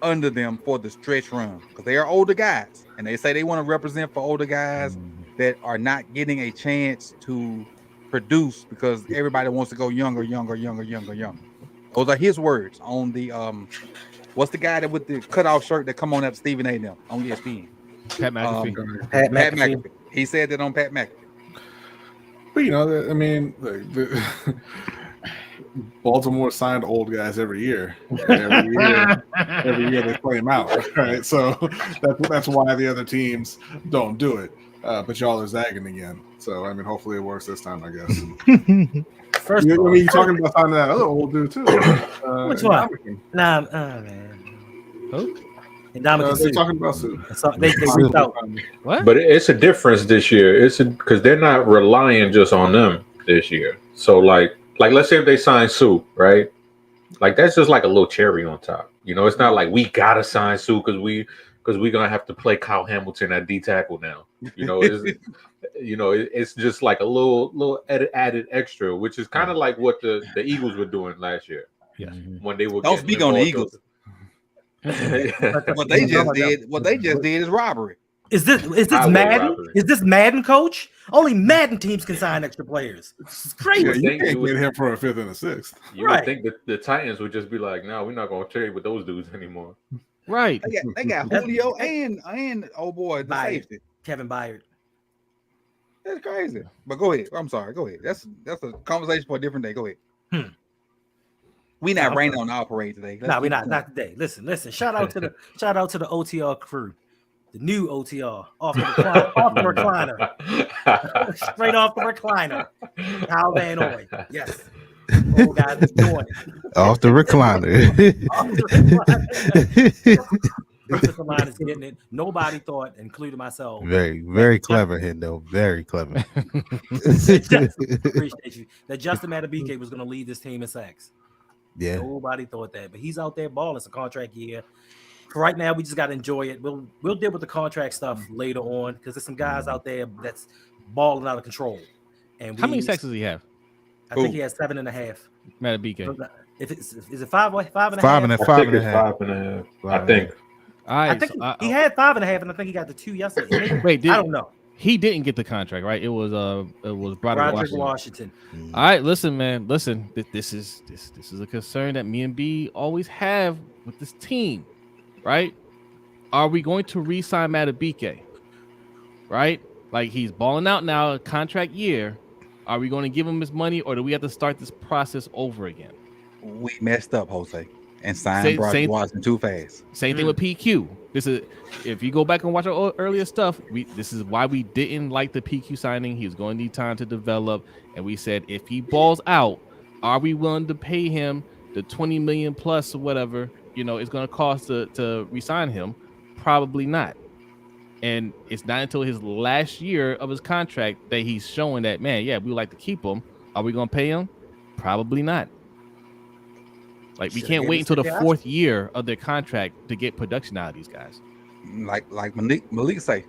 under them for the stretch run, because they are older guys. And they say they want to represent for older guys that are not getting a chance to produce because everybody wants to go younger. Those are his words on the what's the guy that with the cutoff shirt that come on after Stephen A. them on ESPN? Pat McAfee. Pat McAfee. He said that on Pat McAfee. But I mean, Baltimore signed old guys every year. Every year they play them out, right? So that's why the other teams don't do it. But y'all are zagging again. So I mean, hopefully it works this time, I guess. First, you're talking about signing that other old dude too. Which one? Nah, man. Who? They're talking about Sue. They reached out. What? But it's a difference this year. It's because they're not relying just on them this year. So like let's say if they sign Sue, right? Like that's just like a little cherry on top. It's not like we gotta sign Sue because we're gonna have to play Kyle Hamilton at D tackle now. It's just like a little added extra, which is kind of like what the Eagles were doing last year. Yeah, when they were. Don't speak on the Eagles. What they just did is robbery. Is this Madden? Robbery. Is this Madden, coach? Only Madden teams can sign extra players. It's crazy. Yeah, you can't get him for a 5th and a 6th. You would think that the Titans would just be like, no, we're not going to trade with those dudes anymore. Right. They got Julio and oh boy, the safety. Kevin Byard. That's crazy. But go ahead. I'm sorry. Go ahead. That's a conversation for a different day. Go ahead. We not raining on our parade today. No, we're not today. Listen. Shout out to the OTR crew. The new OTR off the recliner. Straight off the recliner. Kyle Van Noy. Yes. Old guys is doing it. Off the recliner. Defensive line is getting it. Nobody thought, including myself. Very, very clever, Hendo. Very clever. Appreciate you. That Justin Matabike was going to lead this team in sacks. Yeah. Nobody thought that, but he's out there balling. It's a contract year. Right now, we just got to enjoy it. We'll deal with the contract stuff later on because there's some guys out there that's balling out of control. And how many sacks does he have? I think he has 7.5. Matabike. If it's is it five and a half? Five and a I half. think it's 5.5. I think. All right, I think he had 5.5, and I think he got the 2 yesterday. Wait, I don't know. He didn't get the contract, right? It was Broderick Washington. All right, listen, man. Listen, this is a concern that me and B always have with this team, right? Are we going to re-sign Matabike? Right? Like he's balling out now, contract year. Are we going to give him his money, or do we have to start this process over again? We messed up, Jose, and signed Broderick Washington too fast. Same thing with PQ. This is if you go back and watch our earlier stuff. This is why we didn't like the PQ signing. He was going to need time to develop, and we said if he balls out, are we willing to pay him the 20 million plus or whatever it's going to cost to re-sign him? Probably not. And it's not until his last year of his contract that he's showing that, man, yeah, we would like to keep him. Are we going to pay him? Probably not. Like, we can't wait until the 4th year of their contract to get production out of these guys. Like Malik say,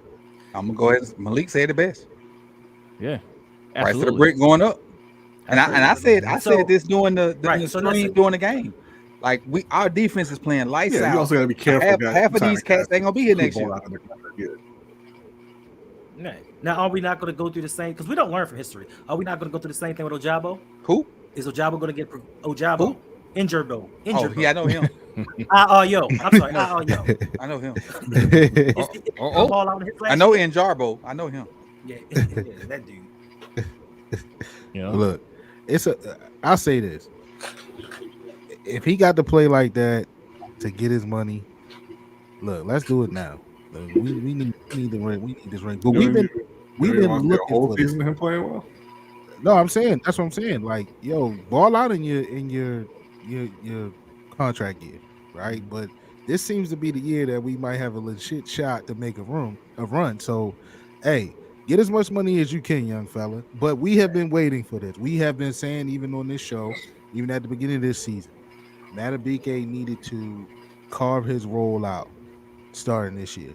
I'm gonna go ahead. Malik said it best. Yeah, price of the brick going up. And I said this during the stream during the game. Like our defense is playing lights out. You also gotta be careful. Half of these cats ain't gonna be here next year. Now, are we not going to go through the same? Because we don't learn from history. Are we not going to go through the same thing with Ojabo? Who is Ojabo going to get? Ojabo injured though. Injured. Oh, yeah, I know him. Yo, I'm sorry. I know him. I know Njarbo. I know him. Yeah, that dude. Look, I'll say this: if he got to play like that to get his money, look, let's do it now. We need the ring. We need this ring. But we've been looking whole season of him playing well. No, I'm saying that's what I'm saying. Like, ball out in your contract year, right? But this seems to be the year that we might have a legit shot to make a run. So, hey, get as much money as you can, young fella. But we have been waiting for this. We have been saying, even on this show, even at the beginning of this season, Matabike needed to carve his role out starting this year.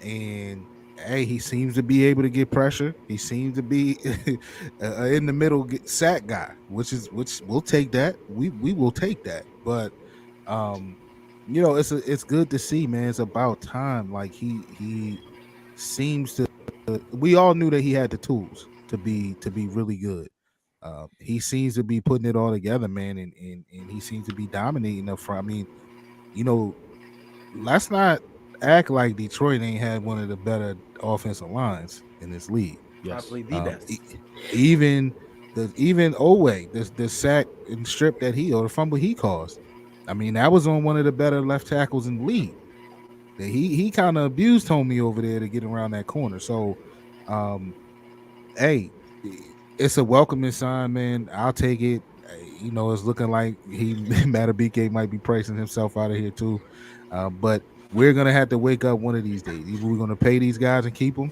And hey, he seems to be able to get pressure. He seems to be in the middle sack guy, which we'll take that. We will take that. But it's good to see, man. It's about time. Like he seems to. We all knew that he had the tools to be really good. He seems to be putting it all together, man, and he seems to be dominating up front. I mean, let's not act like Detroit ain't had one of the better offensive lines in this league. Yes. Probably the best. Even Owe, the sack and strip that the fumble he caused. I mean, that was on one of the better left tackles in the league. He kind of abused Homie over there to get around that corner. So, hey, it's a welcoming sign, man. I'll take it. It's looking like Matabike might be pricing himself out of here too. But we're gonna have to wake up one of these days. Either we're gonna pay these guys and keep them,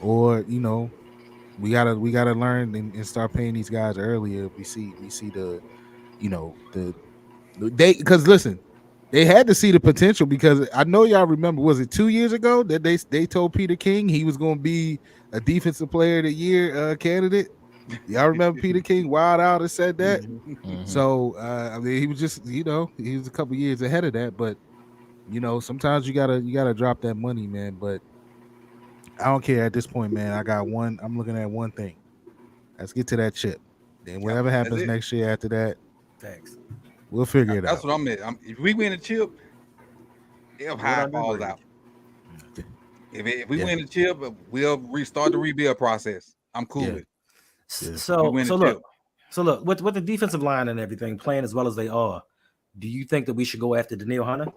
or we gotta learn and start paying these guys earlier. We see because listen, they had to see the potential, because I know y'all remember, was it 2 years ago that they told Peter King he was gonna be a defensive player of the year candidate? Y'all remember Peter King wild out and said that? Mm-hmm. So I mean, he was just he was a couple years ahead of that, but sometimes you gotta drop that money, man. But I don't care at this point, man. I'm looking at one thing. Let's get to that chip. Then whatever happens next year after that, thanks. We'll figure it out. That's what I'm at. If we win a chip, if high falls out. If we win the chip, we'll restart the rebuild process. I'm cool with it. Yeah. So look, with the defensive line and everything playing as well as they are, do you think that we should go after Danielle Hunter?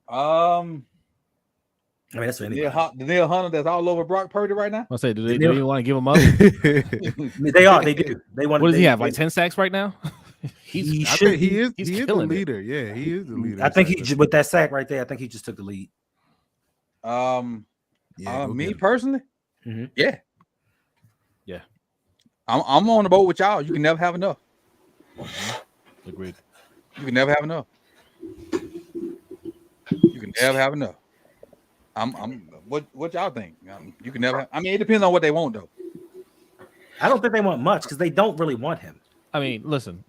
I mean, that's for anybody. Danielle Hunter that's all over Brock Purdy right now. I say, do you want to give him up? They do. They want. What does he have? Like 10 sacks right now? He is the leader. It. Yeah, he is the leader. I think with that sack right there, I think he just took the lead. Me personally, yeah. I'm on the boat with y'all. You can never have enough. Agreed. You can never have enough. You can never have enough. What y'all think? You can never. It depends on what they want, though. I don't think they want much because they don't really want him. I mean, listen.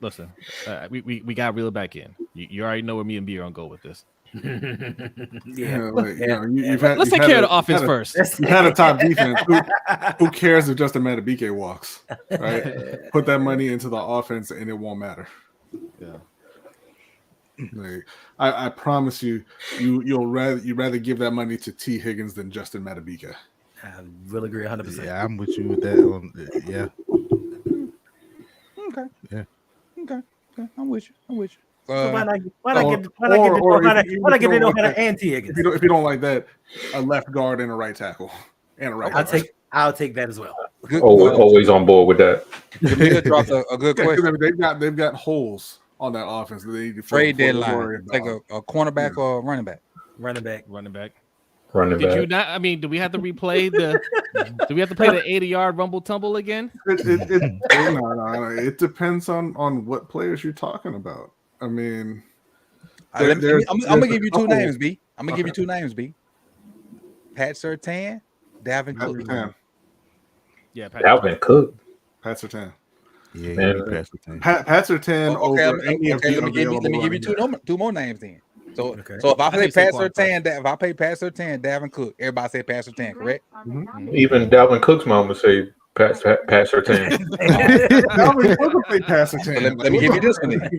We got to reel it back in. You already know where me and B are gonna go with this. Let's take care of the offense first. You had a top defense. Who cares if Justin Madubuike walks? Right? Put that money into the offense, and it won't matter. Yeah. Like, I promise you'd rather give that money to T. Higgins than Justin Madubuike. I will agree 100%. Yeah, I'm with you with that. Yeah. Okay. Yeah. Okay. I'm with you. So why not get it on anti Higgins? If you don't like that, a left guard and a right tackle and a right. I'll take that as well. Always on board with that. Jamil dropped a good question. They've got holes on that offense. They need to trade deadline. Like a cornerback or a running back. Running back. Did you not? I mean, do we have to replay the? Do we have to play the 80-yard rumble tumble again? No. It depends on what players you're talking about. I mean, I'm gonna give you two names, B. I'm gonna give you two names, B. Pat Surtain, Dalvin Cook. Yeah, Dalvin Cook. Pat Surtain. Yeah, Pat Surtain over any of the available. Let me give you two more names then. So if I play Pat Surtain, Dalvin Cook, everybody say Pat Surtain, correct? Mm-hmm. Even Dalvin Cook's mom would say Pat Surtain. Dalvin Cook will play Pat Surtain. So let me give you this one then.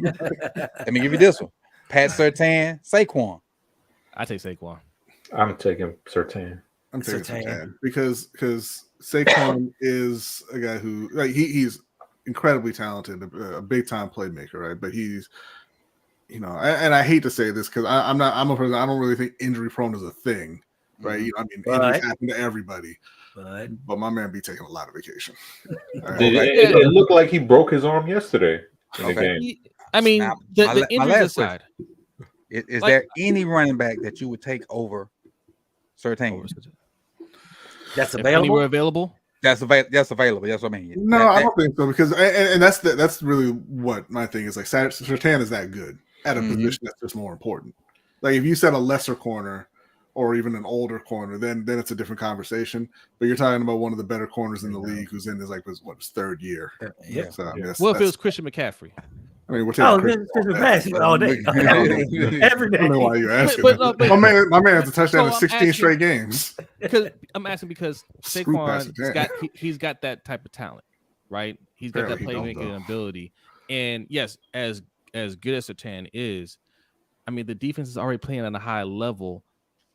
Let me give you this one. Pat Surtain, Saquon. I take Saquon. I'm taking Surtain. I'm taking Surtain because Saquon is a guy who he's incredibly talented, a big time playmaker, right? But he's and I hate to say this because I'm a person. I don't really think injury prone is a thing, right? Injuries happen to everybody. But my man be taking a lot of vacation. It looked like he broke his arm yesterday in the game. I mean, the injuries aside, is there any running back that you would take over Surtain? That's available. Anywhere available? That's available. That's what I mean. No, I don't think so because and that's really what my thing is. Like Surtain is that good at a position that's just more important. Like if you said a lesser corner or even an older corner, then it's a different conversation. But you're talking about one of the better corners in the league who's in his third year. Yeah. So, if it was Christian McCaffrey. I mean, we're taking Christian McCaffrey all day. Every day. I don't know why you asking. My man has a touchdown in 16 straight games. Because I'm asking because Saquon he's got that type of talent, right? He's got that playmaking ability. And yes, as good as Surtain is, I mean, the defense is already playing at a high level.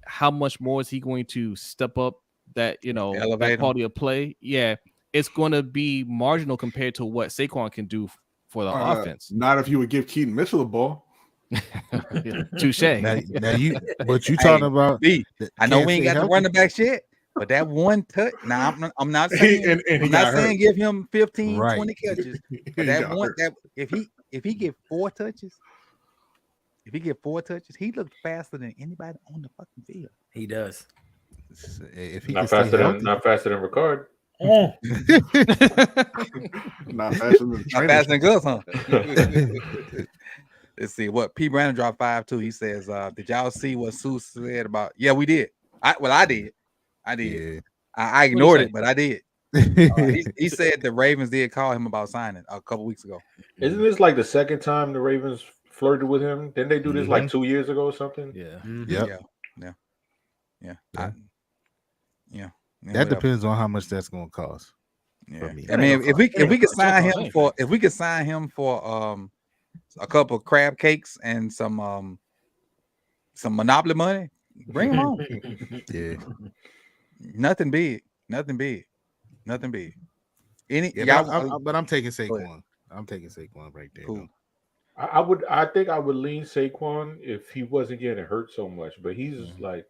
How much more is he going to step up that, that quality of play? Yeah, it's going to be marginal compared to what Saquon can do for the offense. Not if you would give Keaton Mitchell the ball. Touche. Now you talking about? I know we ain't got the running back yet, but that one touch. Now I'm not saying give him 15, 20 catches. But that if he get 4 touches. If he get 4 touches, he looks faster than anybody on the fucking field. He does. If he not faster than Ricard. Not faster than Gus, huh? Let's see what P. Brandon dropped 5-2. He says, "Did y'all see what Sue said about?" Yeah, we did. I did. Yeah. I ignored it, but I did. He said the Ravens did call him about signing a couple weeks ago. Isn't this like the second time the Ravens flirted with him? Didn't they do this like 2 years ago or something? Yeah. Yeah. That depends on how much that's going to cost. Yeah. I mean, if we could sign him for a couple of crab cakes and some Monopoly money, bring him on. Yeah. Nothing big. But I'm taking Saquon. I'm taking Saquon right there. Cool. I think I would lean Saquon if he wasn't getting hurt so much, but he's like,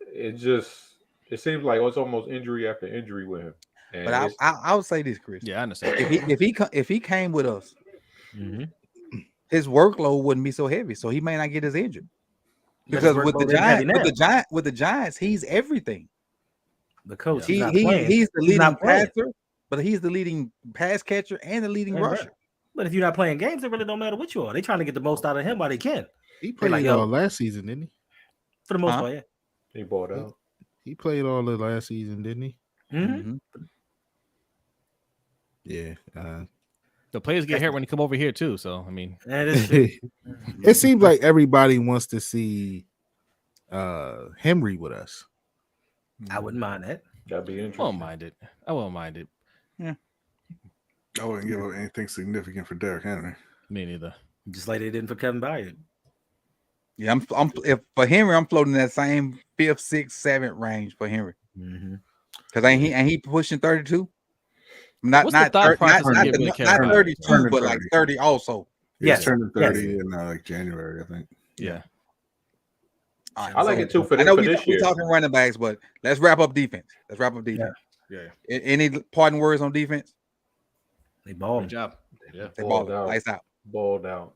it seems like it's almost injury after injury with him. And but I would say this, Chris. Yeah, I understand. If he came with us, his workload wouldn't be so heavy, so he may not get as injured. Because with the Giants, he's everything. The coach, he's the leading passer, but he's the leading pass catcher and the leading rusher. But if you're not playing games, it really don't matter what you are. They're trying to get the most out of him while they can. He played all last season, didn't he? For the most part, yeah. He bought out. He played all the last season, didn't he? Mm-hmm. Yeah. The players get hurt when they come over here too. So I mean, that is true. It seems like everybody wants to see Henry with us. I wouldn't mind that. That'd be I interesting. won't mind it. I won't mind it. I wouldn't give up anything significant for Derrick Henry. Me neither. Just like they didn't for Kevin Byard. Yeah, I'm if for Henry, I'm floating that same 5th, 6th, 7th range for Henry. Because ain't he pushing 32? What's the thought process of getting rid of Kevin not Byard? 32, but like 30 also. He's turning 30 in like January, I think. Yeah. All right, I like it too for I know this we're year. talking running backs, but let's wrap up defense. Yeah. Any parting words on defense? They balling. Good job. Yeah. They Balled balled out. lights out. Balled out.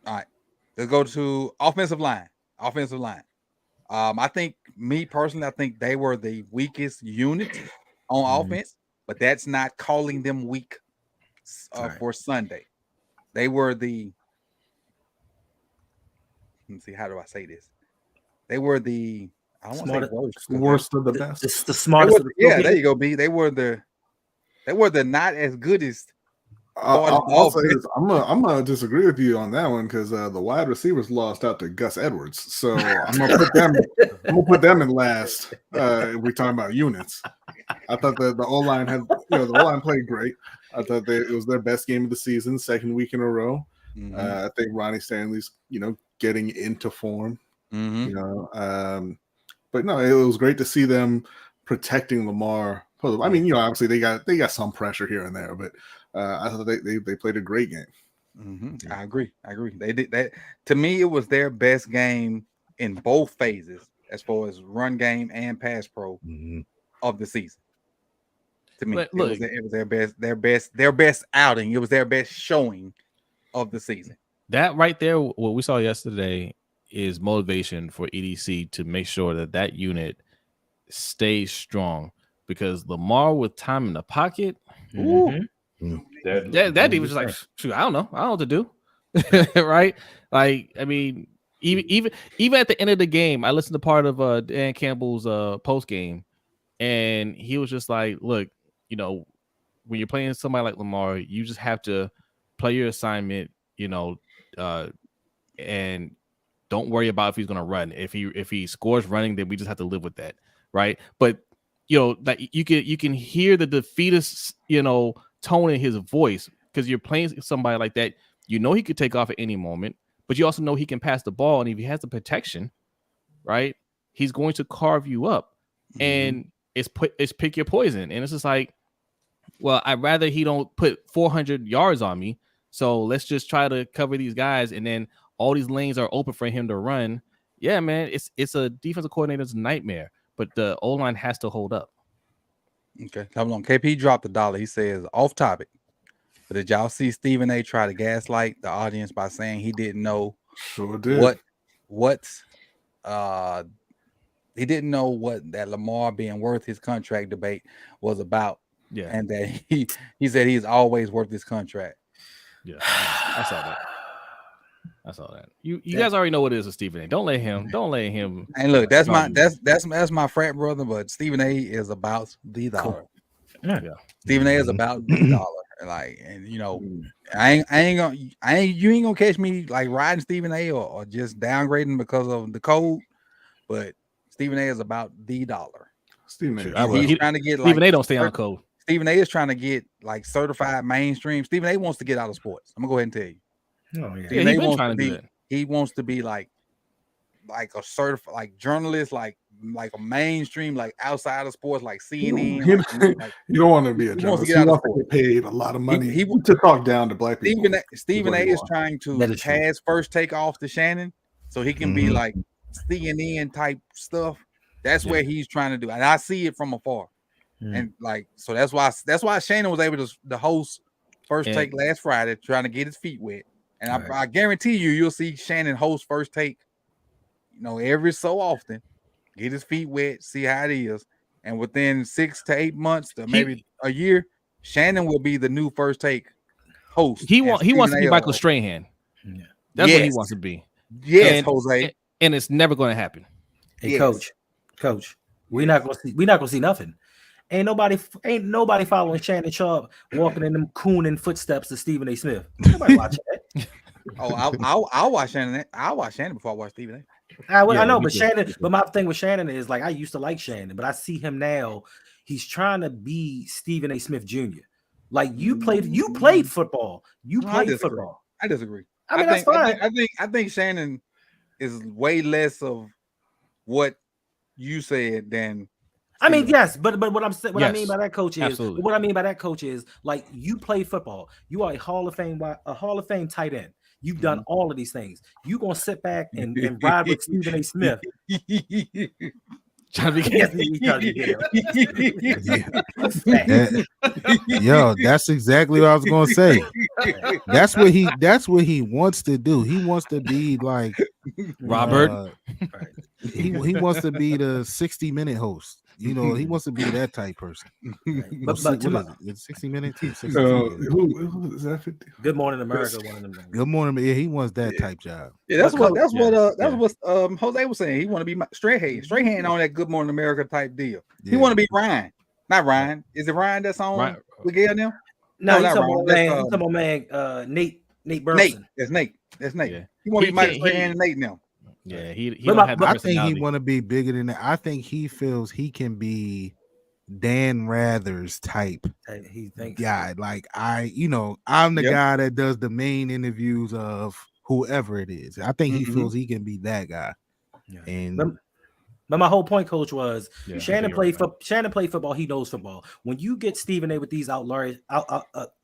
All right, let's go to offensive line. I think me personally, I think they were the weakest unit on offense, but that's not calling them weak for Sunday. They were the. Let's see, how do I say this? They were the. I don't want to say worst. Worst of the best. It's the smartest. Yeah, there you go, B. They were the not as good as. I'll say this. I'm gonna disagree with you on that one because the wide receivers lost out to Gus Edwards, so I'm gonna put them in last. If we're talking about units, I thought the O line had the O line played great. I thought it was their best game of the season, second week in a row. I think Ronnie Stanley's getting into form. But no, it was great to see them protecting Lamar. I mean, obviously they got some pressure here and there, but I thought they played a great game. I agree. They did that. To me, it was their best game in both phases, as far as run game and pass pro of the season. To me, it was their best outing. It was their best showing of the season. That right there, what we saw yesterday, is motivation for EDC to make sure that unit stays strong, because Lamar with time in the pocket, that dude was just like, shoot, I don't know what to do. Right? Like, I mean, even at the end of the game, I listened to part of Dan Campbell's post game, and he was just like, look, when you're playing somebody like Lamar, you just have to play your assignment, and don't worry about if he's going to run. If he scores running, then we just have to live with that, right? But like you can hear the defeatist, tone in his voice, because you're playing somebody like that. He could take off at any moment, but you also know he can pass the ball, and if he has the protection, right, he's going to carve you up, and it's pick your poison. And it's just like, well, I'd rather he don't put 400 yards on me, so let's just try to cover these guys, and then all these lanes are open for him to run. Yeah, man, it's a defensive coordinator's nightmare, but the O-line has to hold up. Okay, come on. KP dropped $1. He says, off topic, but did y'all see Stephen A try to gaslight the audience by saying he didn't know he didn't know what that Lamar being worth his contract debate was about? Yeah, and that he said he's always worth his contract. Yeah, I saw that. You guys already know what it is with Stephen A. Don't let him. And look, that's my frat brother, but Stephen A is about the dollar. Yeah. Stephen A is about the dollar. Like, and you ain't gonna catch me like riding Stephen A or just downgrading because of the code. But Stephen A is about the dollar. Stephen A. He's trying to get Stephen A don't stay on code. Stephen A is trying to get like certified mainstream. Stephen A wants to get out of sports. I'm gonna go ahead and tell you. Oh yeah, Stephen A wants to be. He wants to be like a certified like journalist, like a mainstream, like outside of sports, like CNN. You don't want to be a journalist. He wants to get paid a lot of money. He wants to talk down to black people. Stephen A is trying to pass First Take off to Shannon, so he can be like CNN type stuff. That's where he's trying to do, and I see it from afar. And like, so that's why Shannon was able to host First Take last Friday, trying to get his feet wet. And I guarantee you'll see Shannon host First Take, every so often, get his feet wet, see how it is. And within 6 to 8 months, to maybe a year, Shannon will be the new First Take host. He wants to be Michael Strahan. Yeah. That's what he wants to be. Yes, Jose. And it's never going to happen. Hey, Coach, we're not gonna see nothing. Ain't nobody following Shannon Sharp walking in them cooning footsteps of Stephen A. Smith. Nobody watching that. Oh, I'll watch Shannon. I'll watch Shannon before I watch Stephen A. I know, but Shannon. But my thing with Shannon is like I used to like Shannon, but I see him now. He's trying to be Stephen A. Smith Jr. Like you played football. You played football. I disagree. I mean, that's fine. I think Shannon is way less of what you said than. I mean, yes, but what I'm saying, I mean by that coach is absolutely. what I mean by that coach is like you play football. You are a Hall of Fame tight end. You've done all of these things. You gonna sit back and ride with Stephen A. Smith. Trying to Yo, that's exactly what I was gonna say. That's what he wants to do. He wants to be like Robert. He wants to be the 60-minute host. You know, he wants to be that type person. But what is it? It's 60 minutes. Who is that? 50? Good Morning America. One of them. Good Morning. Yeah, he wants that type job. Yeah, that's what Jose was saying. He want to be Strahan on that Good Morning America type deal. Yeah. He want to be Ryan, not Ryan. Is it Ryan that's on with Gail now? No, he's talking about man. Nate Burleson. That's Nate. Yeah. He want to be Mike Strahan and Nate now. Yeah, he I think he want to be bigger than that. I think he feels he can be Dan Rather's type. He thinks guy. Like I'm the guy that does the main interviews of whoever it is. I think he feels he can be that guy. Yeah. And but my whole point, Coach, was Shannon played football. He knows football. When you get Stephen A. with these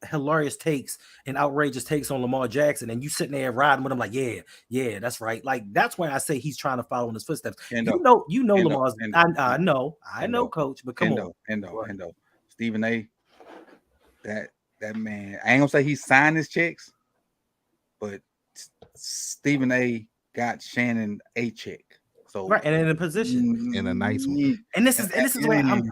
hilarious takes and outrageous takes on Lamar Jackson, and you sitting there riding with him like, yeah, that's right. Like that's why I say he's trying to follow in his footsteps. You know, Lamar's. I know, Coach. But come on, Endo. Stephen A. That man. I ain't gonna say he signed his checks, but Stephen A. got Shannon a check. So, right, and in a position, in a nice one, and this is where I'm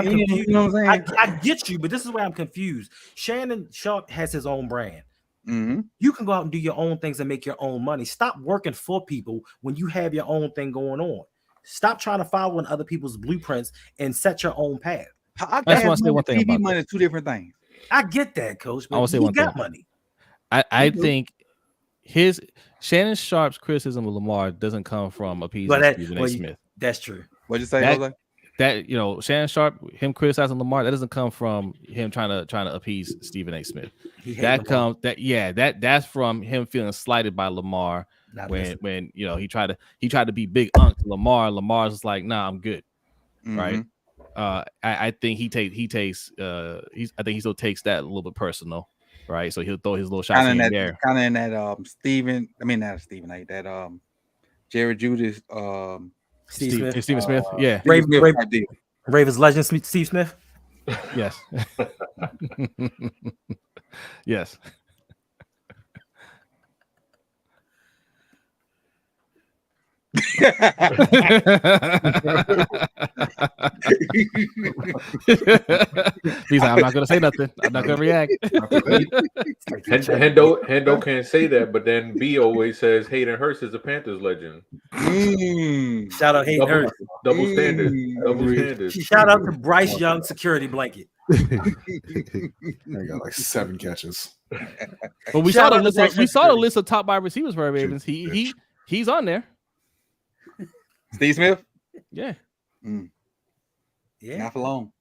confused. You know what I'm saying? I get you, but this is where I'm confused. Shannon Sharp has his own brand. Mm-hmm. You can go out and do your own things and make your own money. Stop working for people when you have your own thing going on. Stop trying to follow in other people's blueprints and set your own path. I just want to say one thing. TV money is two different things. I get that, Coach. But I want to say one thing. Money. I think Shannon Sharp's criticism of Lamar doesn't come from appeasing Stephen A. Smith. That's true. What'd you say, Jose? That Shannon Sharp, him criticizing Lamar, that doesn't come from him trying to appease Stephen A. Smith. That's from him feeling slighted by Lamar when he tried to be big unk to Lamar. Lamar's just like, nah, I'm good, right? I think he still takes that a little bit personal. Right, so he'll throw his little shots in there. Kind of in that Stephen A. That Jared Judas, Stephen Smith, yeah, Ravens legend Steve Smith. Yes, yes. He's like, I'm not gonna say nothing. I'm not gonna react. Hendo can't say that, but then B always says Hayden Hurst is a Panthers legend. Shout out Hayden Hurst. Double standard. Shout out to Bryce Young security blanket. I got like 7 catches. But we saw the list of top wide receivers for Ravens. He's on there. Steve Smith? Yeah. Yeah. Not for long.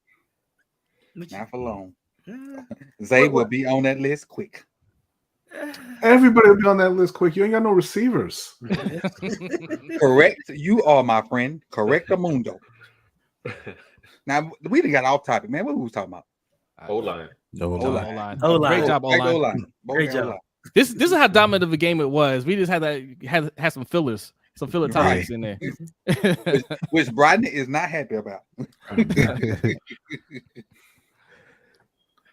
Not for long. Zay will be on that list quick. Everybody will be on that list quick. You ain't got no receivers. Correct. You are, my friend. Correct the mundo. Now, we done got off topic, man. What we was talking about? O-line. O-line. O-line. Great job, O-line. Great job. This is how dominant of a game it was. We just had some fillers. Some filler topics in there. which Brodney is not happy about.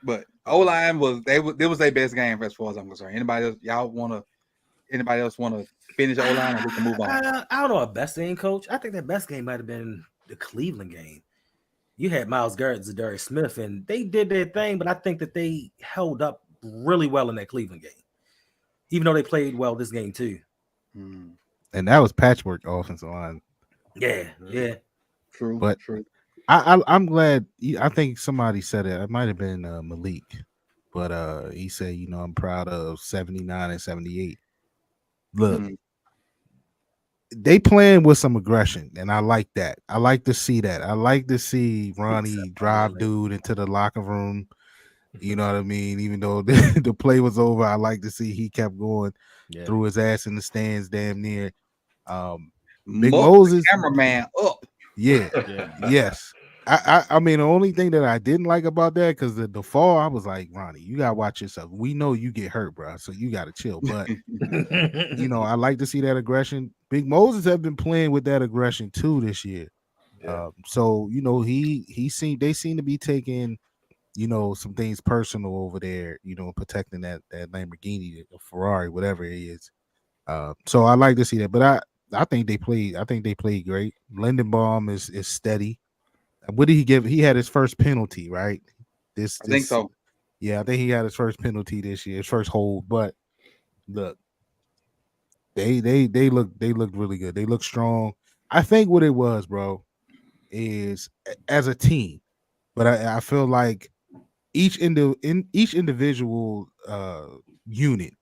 But O-line was their best game as far as I'm concerned. Anybody else want to finish O-line, and we can move on? I don't know a best game, Coach. I think that best game might have been the Cleveland game. You had Myles Garrett and Zadarius Smith, and they did their thing, but I think that they held up really well in that Cleveland game, even though they played well this game too. And that was patchwork offensive line. Yeah. True. But true. I'm glad. I think somebody said it. It might have been Malik, but he said, I'm proud of 79 and 78. Look, they playing with some aggression, and I like that. I like to see that. I like to see Ronnie drive dude into the locker room. You know what I mean? Even though the play was over, I like to see he kept going, threw his ass in the stands damn near. Big Moses, cameraman up. Yeah. Yes. I mean, the only thing that I didn't like about that, because the fall, I was like, Ronnie, you gotta watch yourself. We know you get hurt, bro, so you gotta chill. But I like to see that aggression. Big Moses have been playing with that aggression too this year. So they seem to be taking some things personal over there. Protecting that Lamborghini, or Ferrari, whatever it is. So I like to see that, but I think they played. I think they played great. Lindenbaum is steady. What did he give? He had his first penalty, right? I think so. Yeah, I think he had his first penalty this year, his first hold. But look, they looked really good. They look strong. I think what it was, bro, is as a team. But I feel like each individual unit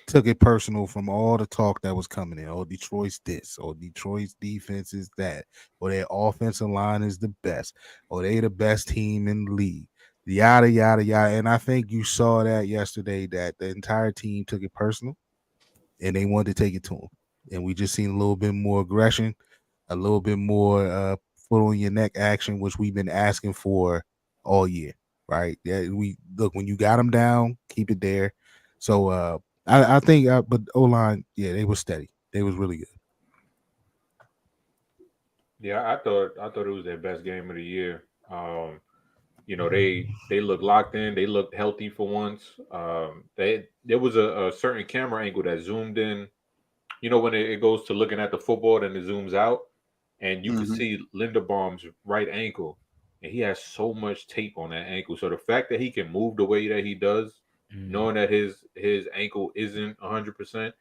took it personal from all the talk that was coming in. Oh, Detroit's this, or Detroit's defense is that, or their offensive line is the best, or they the best team in the league. Yada yada yada. And I think you saw that yesterday, that the entire team took it personal and they wanted to take it to them. And we just seen a little bit more aggression, a little bit more foot on your neck action, which we've been asking for all year. Right. Yeah, we look, when you got them down, keep it there. So I think, but O-line, yeah, they were steady. They was really good. Yeah, I thought it was their best game of the year. They looked locked in. They looked healthy for once. There was a certain camera angle that zoomed in. When it goes to looking at the football, then it zooms out, and you can see Linderbaum's right ankle, and he has so much tape on that ankle. So the fact that he can move the way that he does, knowing that his ankle isn't 100%,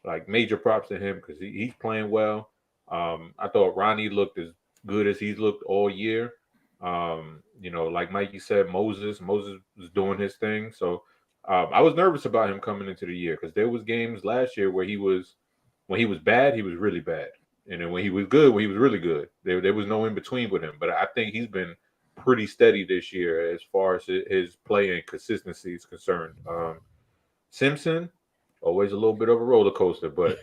like, major props to him, because he's playing well. I thought Ronnie looked as good as he's looked all year. Like Mikey said, Moses was doing his thing. So I was nervous about him coming into the year, because there was games last year where when he was bad, he was really bad. And then when he was good, he was really good. There was no in between with him. But I think he's been pretty steady this year as far as his play and consistency is concerned. Simpson, always a little bit of a roller coaster, but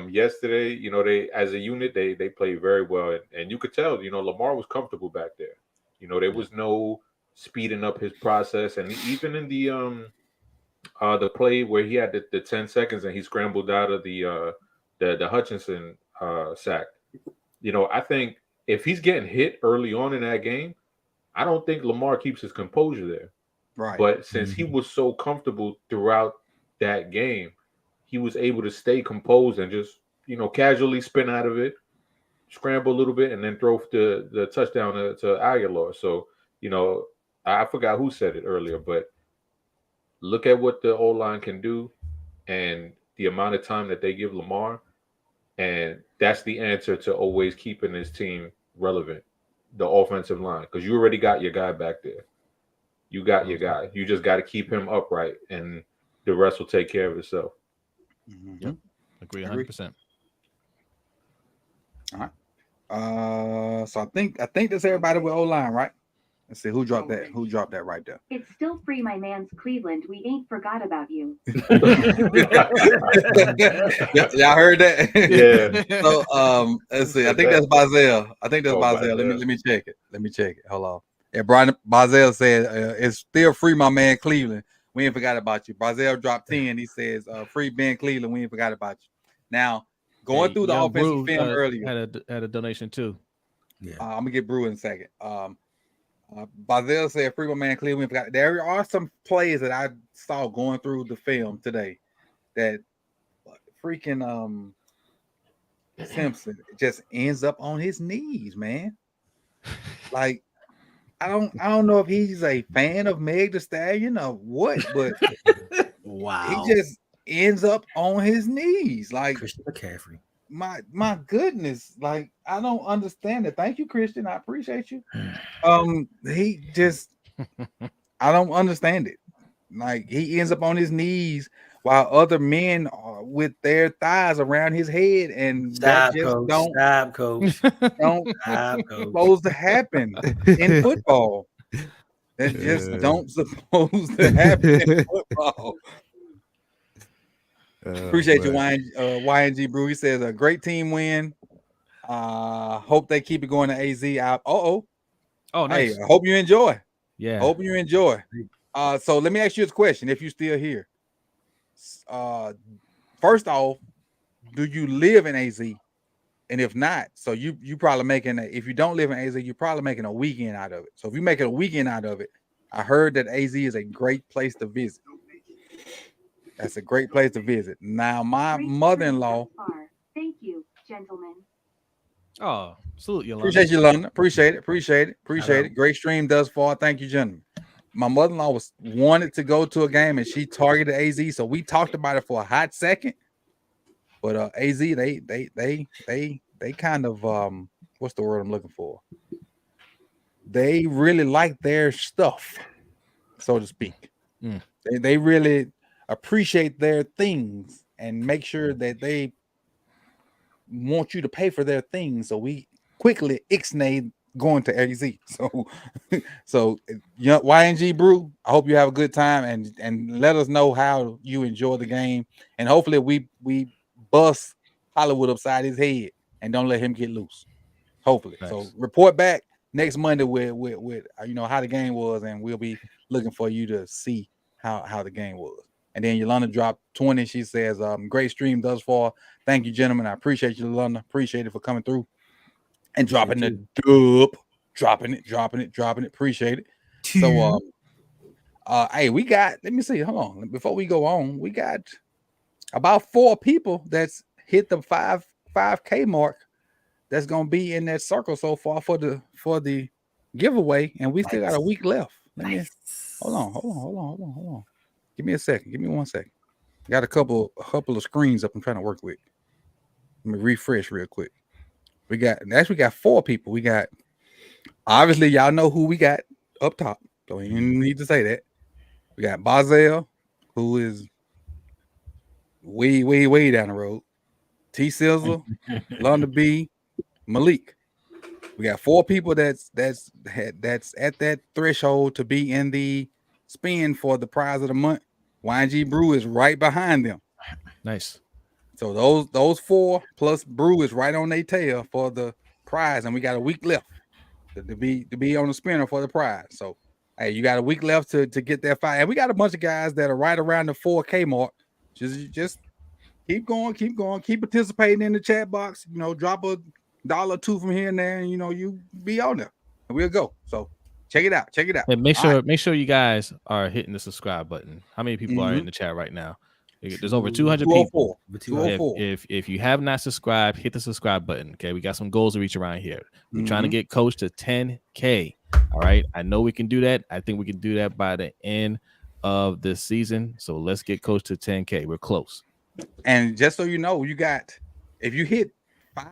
yesterday, they, as a unit, they played very well, and you could tell, Lamar was comfortable back there. There was no speeding up his process, and even in the play where he had the 10 seconds and he scrambled out of the Hutchinson sack. I think if he's getting hit early on in that game, I don't think Lamar keeps his composure there. Right. But since he was so comfortable throughout that game, he was able to stay composed and just, casually spin out of it, scramble a little bit, and then throw the touchdown to Aguilar. So, I forgot who said it earlier, but look at what the O-line can do and the amount of time that they give Lamar. And that's the answer to always keeping this team relevant, the offensive line, because you already got your guy back there. You got your guy. You just got to keep him upright, and the rest will take care of itself. Yep. Agree 100%. All right. So I think that's everybody with O-line, right? Let's see who dropped that. Who dropped that right there? It's still free, my man's Cleveland. We ain't forgot about you. Y'all heard that? Yeah. So let's see. I think that's Bazel. Let me check it. Hold on. Yeah, Brian Bazel said it's still free, my man Cleveland. We ain't forgot about you. Bazel dropped 10. He says free Ben Cleveland. We ain't forgot about you. Now going through the offensive film earlier, had a donation too. Yeah, I'm gonna get Brew in a second. Bazel said free, my man Cleveland. There are some plays that I saw going through the film today that freaking Simpson just ends up on his knees, man. Like, I don't know if he's a fan of Meg Thee Stallion or what, but wow, he just ends up on his knees, like Christian McCaffrey. my goodness, like I don't understand it. Thank you, Christian. I appreciate you. He just I don't understand it. Like he ends up on his knees while other men are with their thighs around his head, and that Stop, just coach. Stop, coach. don't Stop, coach. supposed to happen in football. That just don't supposed to happen in football. Appreciate you, YNG Brew. He says a great team win. Hope they keep it going to AZ. Oh, nice. Hey, I hope you enjoy. Yeah. Hope you enjoy. So let me ask you this question: if you're still here, first off, do you live in AZ? And if not, so you probably making if you don't live in AZ, you're probably making a weekend out of it. So if you're making a weekend out of it, I heard that AZ is a great place to visit. That's a great place to visit. Now, my mother-in-law. Thank you, gentlemen. Oh, salute Yolanda. Appreciate you, London. Appreciate it. Great stream thus far. Thank you, gentlemen. My mother-in-law wanted to go to a game and she targeted AZ, so we talked about it for a hot second. But AZ, they kind of what's the word I'm looking for? They really like their stuff, so to speak. They really appreciate their things and make sure that they want you to pay for their things. So we quickly ixnayed going to AZ. So YNG Brew, I hope you have a good time and let us know how you enjoy the game. And hopefully we bust Hollywood upside his head and don't let him get loose. Hopefully. Nice. So report back next Monday with how the game was, and we'll be looking for you to see how the game was. And then Yolanda dropped 20. She says, great stream thus far. Thank you, gentlemen. I appreciate you, Yolanda. Appreciate it for coming through and dropping the dub. Dropping it. Appreciate it. So hey, we got, let me see. Hold on. Before we go on, we got about 4 people that's hit the 5K mark that's gonna be in that circle so far for the giveaway, and we still got a week left. Let me hold on. Give me a second. Give me 1 second. Got a couple of screens up I'm trying to work with. Let me refresh real quick. We got 4 people. We got, obviously y'all know who we got up top. Don't even need to say that. We got Bazel, who is way down the road. T Sizzle, London B, Malik. We got 4 people that's at that threshold to be in the spin for the prize of the month. YNG Brew is right behind them. Nice. So those 4 plus Brew is right on their tail for the prize, and we got a week left to be on the spinner for the prize. So hey, you got a week left to get that 5, and we got a bunch of guys that are right around the 4K mark. Just keep going, keep participating in the chat box. Drop $1 or $2 from here and there, and you be on there, and we'll go. So check it out. And make sure you guys are hitting the subscribe button. How many people are in the chat right now? There's over 200 people. 204. If you have not subscribed, hit the subscribe button. Okay, we got some goals to reach around here. We're trying to get Coach to 10K. All right, I know we can do that. I think we can do that by the end of this season. So let's get Coach to 10K. We're close. And just so you know,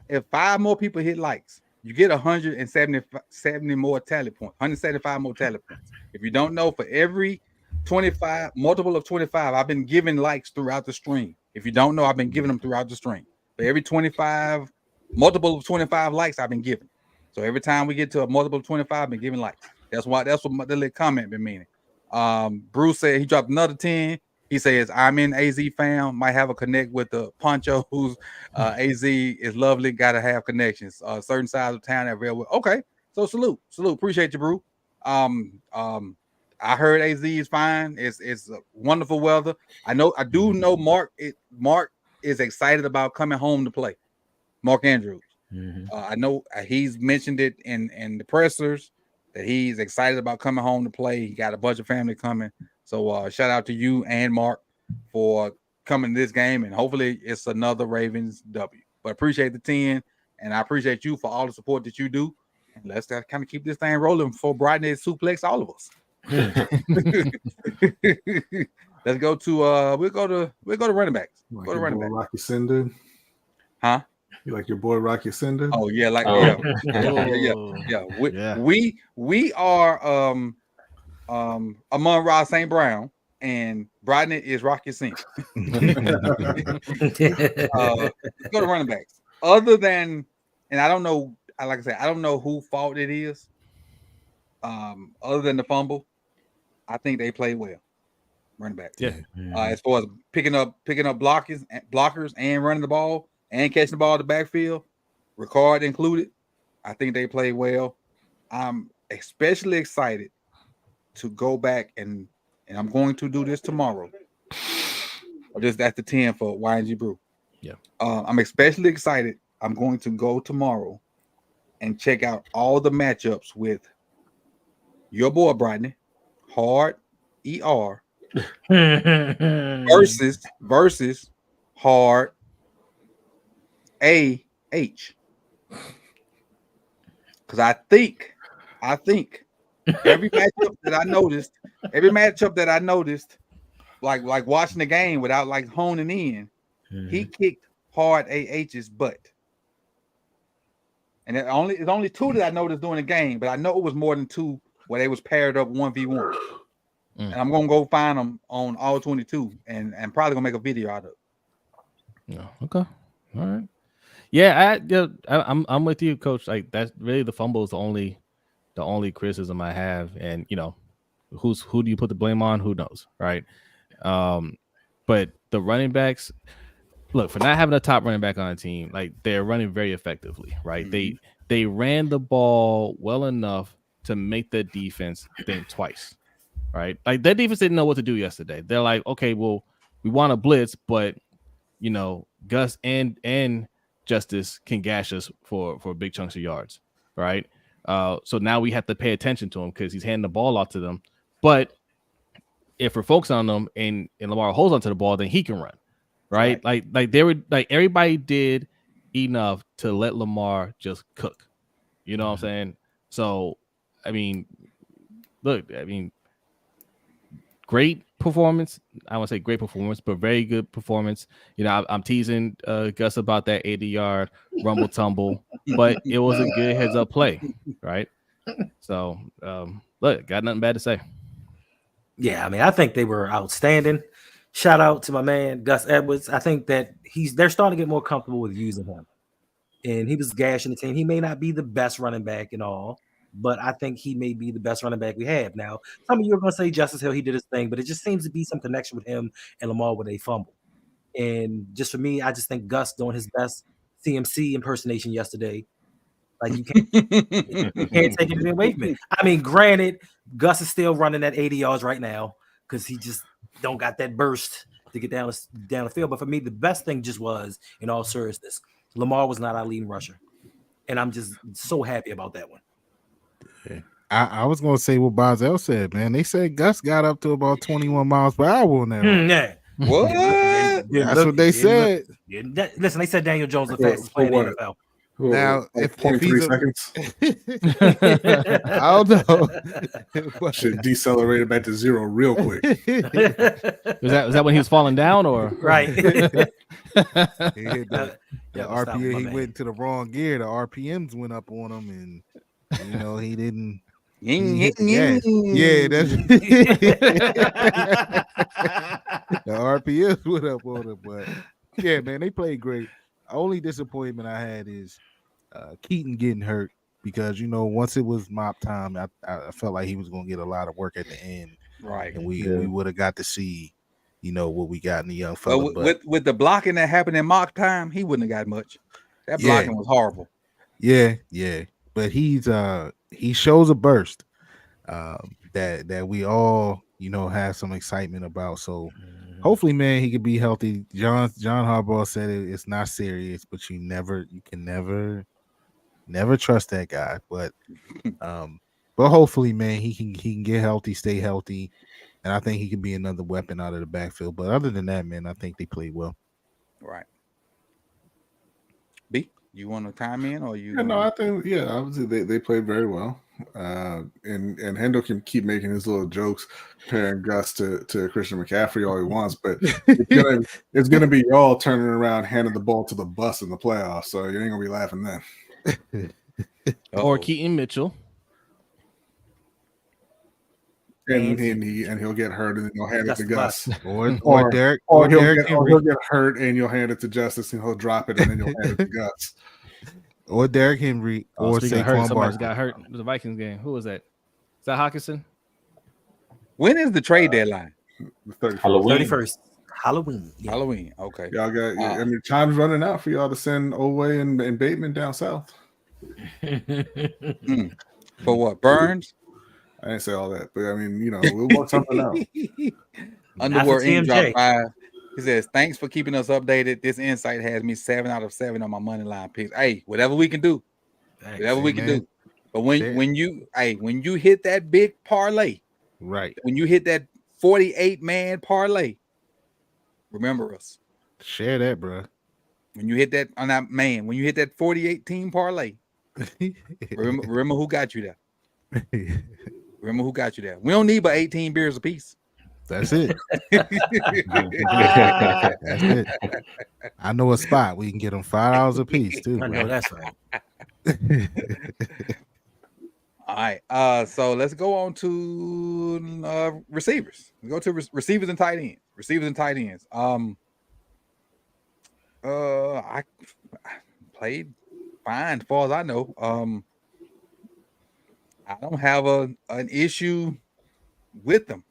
if 5 more people hit likes, you get 170 more tally points, 175 more tally points. If you don't know, for every 25, multiple of 25, I've been giving likes throughout the stream. If you don't know, I've been giving them throughout the stream. For every 25, multiple of 25 likes, I've been giving. So every time we get to a multiple of 25, I've been giving likes. That's what the little comment been meaning. Bruce said he dropped another 10. He says, I'm in AZ fam, might have a connect with the Poncho, who's AZ is lovely, got to have connections. Certain sides of town that very well. Okay, so salute. Appreciate you, Brew. I heard AZ is fine. It's wonderful weather. I do know Mark is excited about coming home to play. Mark Andrews. I know he's mentioned it in the pressers that he's excited about coming home to play. He got a bunch of family coming. So shout out to you and Mark for coming to this game, and hopefully it's another Ravens W. But appreciate the 10, and I appreciate you for all the support that you do. And let's kind of keep this thing rolling before Brodney suplex all of us. Let's go to we'll go to running backs. Rocky Cinder. Huh? You like your boy Rocky Cinder? Oh yeah, like Oh. yeah. Yeah. We are Amon Ross St. Brown and Brodney is Rocky Sin. Let's go to running backs. Other than, and I don't know, like I said, I don't know who fault it is. Other than the fumble, I think they played well. Running backs. Yeah. As far as picking up blockers and running the ball and catching the ball in the backfield, Ricard included, I think they played well. I'm especially excited to go back and I'm going to do this tomorrow. That's the 10 for YNG Brew. Yeah. I'm especially excited. I'm going to go tomorrow and check out all the matchups with your boy Brodney, Hard ER versus Hard AH. Because I think every matchup that I noticed, like watching the game without like honing in, he kicked Hard AH's butt. And it's only two that I noticed during the game, but I know it was more than two where they was paired up 1v1. And I'm gonna go find them on all 22 and probably gonna make a video out of it. Yeah. Okay. All right. Yeah, I'm with you, Coach. Like that's really the fumble is the only criticism I have, and who do you put the blame on? Who knows, right? But the running backs, look, for not having a top running back on a team, like they're running very effectively, right? Mm-hmm. They ran the ball well enough to make the defense think twice, right? Like that defense didn't know what to do yesterday. They're like, okay, well, we want to blitz, but Gus and Justice can gash us for big chunks of yards, right? So now we have to pay attention to him because he's handing the ball off to them. But if we're focused on them and Lamar holds onto the ball, then he can run, right? Like they were like everybody did enough to let Lamar just cook. You know what I'm saying? So I mean, look, great performance. I won't say great performance, but very good performance. I'm teasing Gus about that 80-yard rumble tumble, but it was a good heads-up play, right? So, look, got nothing bad to say. Yeah, I mean, I think they were outstanding. Shout out to my man Gus Edwards. I think that they're starting to get more comfortable with using him, and he was gashing the team. He may not be the best running back and all, but I think he may be the best running back we have now. Some of you are going to say Justice Hill, he did his thing, but it just seems to be some connection with him and Lamar with a fumble. And just for me, I just think Gus doing his best CMC impersonation yesterday. Like you can't take anything away from it. I mean, granted, Gus is still running at 80 yards right now because he just don't got that burst to get down the field. But for me, the best thing just was, in all seriousness, Lamar was not our leading rusher. And I'm just so happy about that one. I was going to say what Bazel said, man. They said Gus got up to about 21 miles per hour on that one. Yeah. What? That's what they said. Listen, they said Daniel Jones the fastest player in the NFL. Now, if 0.3 seconds, I don't know. Should decelerate it back to zero real quick. Was that when he was falling down, or right? He hit the RPM. He went to the wrong gear. The RPMs went up on him, and he didn't. Yeah, that's the RPMs went up on him, but yeah, man, they played great. Only disappointment I had is Keaton getting hurt because once it was mop time, I felt like he was going to get a lot of work at the end, right? And we would have got to see, what we got in the young fella. But with the blocking that happened in mock time, he wouldn't have got much. That blocking was horrible. Yeah, but he shows a burst that we all have some excitement about. So. Hopefully, man, he could be healthy. John Harbaugh said it's not serious, but you can never trust that guy. But hopefully, man, he can get healthy, stay healthy, and I think he can be another weapon out of the backfield. But other than that, man, I think they played well. Right. B, you want to chime in or you? Yeah, no, I think obviously they played very well. and Hendo can keep making his little jokes comparing Gus to Christian McCaffrey all he wants, but it's gonna be y'all turning around handing the ball to the bus in the playoffs, so you ain't gonna be laughing then. Or Keaton Mitchell. And he'll get hurt and then he'll hand it to Gus. Or Derek. Or he'll get hurt and you'll hand it to Justice and he'll drop it and then you'll hand it to Gus. Or Derrick Henry. Or Saquon Barkley. Got hurt in the Vikings game. Who was that? Is that Hawkinson? When is the trade deadline? The 31st. 31st. Halloween. Yeah. Halloween. Okay. Y'all got. I mean, time's running out for y'all to send Oweh and Bateman down south. For what? Burns? I didn't say all that, but I mean, we'll work something out. Underwood Inc. dropped 5. He says, "Thanks for keeping us updated. This insight has me 7 out of 7 on my money line picks. Hey, whatever we can do, do. But when you hit that big parlay, right? When you hit that 48-man parlay, remember us. Share that, bro. When you hit that on that man, when you hit that 48-team parlay, remember who got you there. Remember who got you there. We don't need but 18 beers apiece. That's it. That's it. I know a spot we can get them $5 a piece too. I know that's right. All right. So let's go on to receivers. We go to receivers and tight ends. I played fine as far as I know. I don't have an issue with them.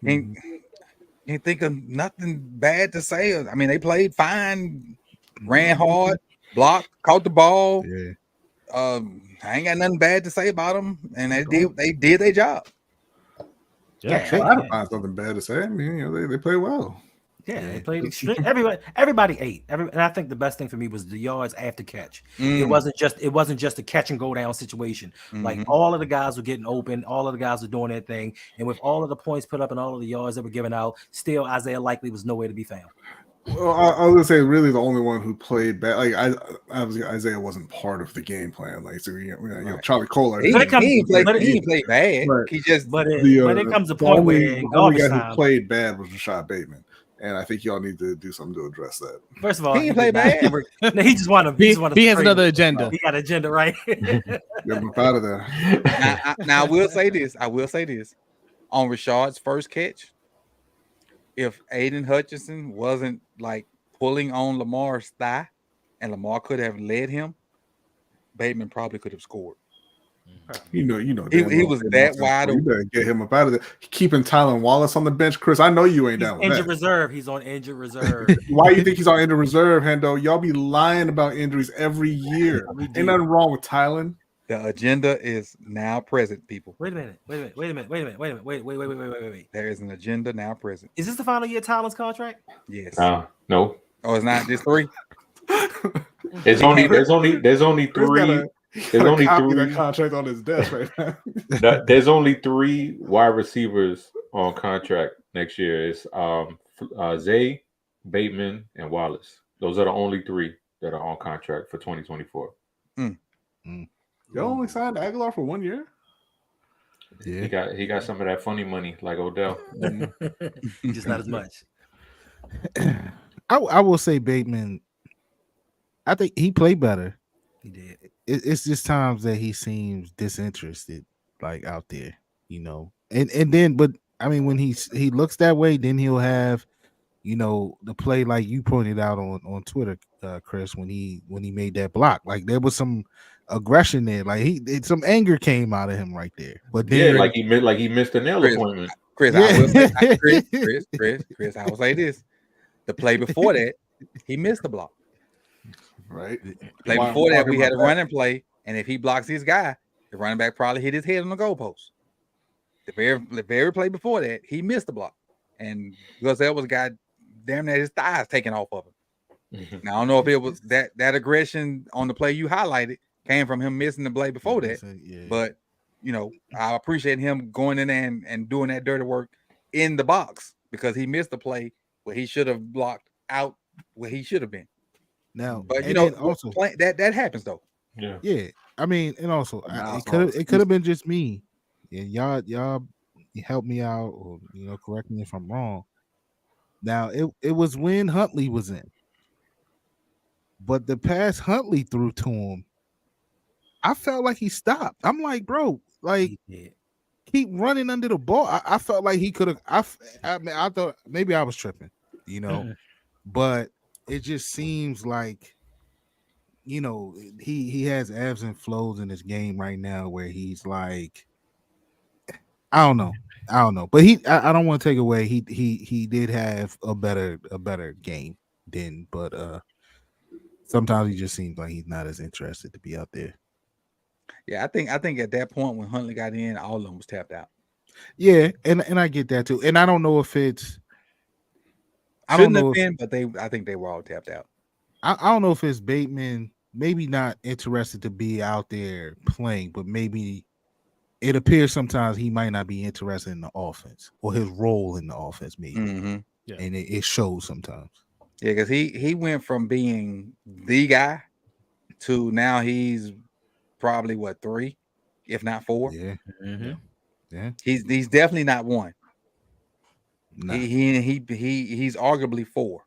Can't think of nothing bad to say. I mean, they played fine, ran hard, blocked, caught the ball. Yeah. I ain't got nothing bad to say about them, and they did their job. Yeah, I don't find something bad to say. I mean, they play well. Yeah, they played extreme. Everybody ate. And I think the best thing for me was the yards after catch. It wasn't just a catch and go down situation. Like all of the guys were getting open, all of the guys were doing their thing, and with all of the points put up and all of the yards that were given out, still Isaiah Likely was nowhere to be found. Well, I was gonna say really the only one who played bad. Like obviously Isaiah wasn't part of the game plan. Like so, Charlie Kohler. He didn't play bad. Right. He just but it comes a point where the only guy who played bad was Rashad Bateman. And I think y'all need to do something to address that. First of all, he didn't play bad. No, he just wanted. He has another agenda. He got an agenda, right? Get him out of there. Now I will say this. On Rashad's first catch, if Aiden Hutchinson wasn't like pulling on Lamar's thigh, and Lamar could have led him, Bateman probably could have scored. He was that wide open. You better get him up out of there. Keeping Tylan Wallace on the bench, Chris. I know you ain't down with injured that. Reserve. He's on injured reserve. Why you think he's on injured reserve, Hendo? Y'all be lying about injuries every year. Ain't nothing wrong with Tylan. The agenda is now present, people. Wait a minute. There is an agenda now present. Is this the final year of Tylan's contract? No. Yes. Oh, it's not just 3. There's only 3. There's only 3. That contract on his desk right now. There's only 3 wide receivers on contract next year. It's Zay, Bateman, and Wallace. Those are the only 3 that are on contract for 2024. Y'all only signed Aguilar for 1 year? Yeah. He got some of that funny money like Odell. Just not as much. I will say Bateman, I think he played better. He did. It's just times that he seems disinterested, like out there, and then, but I mean, when he looks that way, then he'll have, the play like you pointed out on Twitter, Chris, when he made that block, like there was some aggression there, like some anger came out of him right there. But then, like he missed a nail appointment. Chris, I will say, Chris, I will say this: the play before that, he missed the block. Right. Play before that, we had a running play, and if he blocks his guy, the running back probably hit his head on the goalpost. The very play before that, he missed the block, and because that was a guy, damn near his thighs taken off of him. Now I don't know if it was that aggression on the play you highlighted came from him missing the play before that, but I appreciate him going in there and doing that dirty work in the box because he missed the play where he should have blocked out where he should have been. Now, but also that happens though. Yeah. I mean, and also Now it it's all could have been just me. And y'all help me out, or correct me if I'm wrong. Now it was when Huntley was in, but the pass Huntley threw to him, I felt like he stopped. I'm like, bro, like Yeah. keep running under the ball. I felt like he could have. I mean, I thought maybe I was tripping, but it just seems like he has ebbs and flows in his game right now where he's like, I don't know, but I don't want to take away. He did have a better game then, but sometimes he just seems like he's not as interested to be out there. Yeah, I think at that point when Huntley got in, all of them was tapped out. Yeah, and I get that too, and I don't know if it's. I don't Shouldn't have know if been, but I think they were all tapped out. I don't know if it's Bateman maybe not interested to be out there playing, but maybe it appears sometimes he might not be interested in the offense or his role in the offense, maybe. Mm-hmm. Yeah. And it shows sometimes. Yeah, because he went from being the guy to now he's probably what 3, if not 4. Yeah. Yeah. He's definitely not 1. Nah. He's arguably 4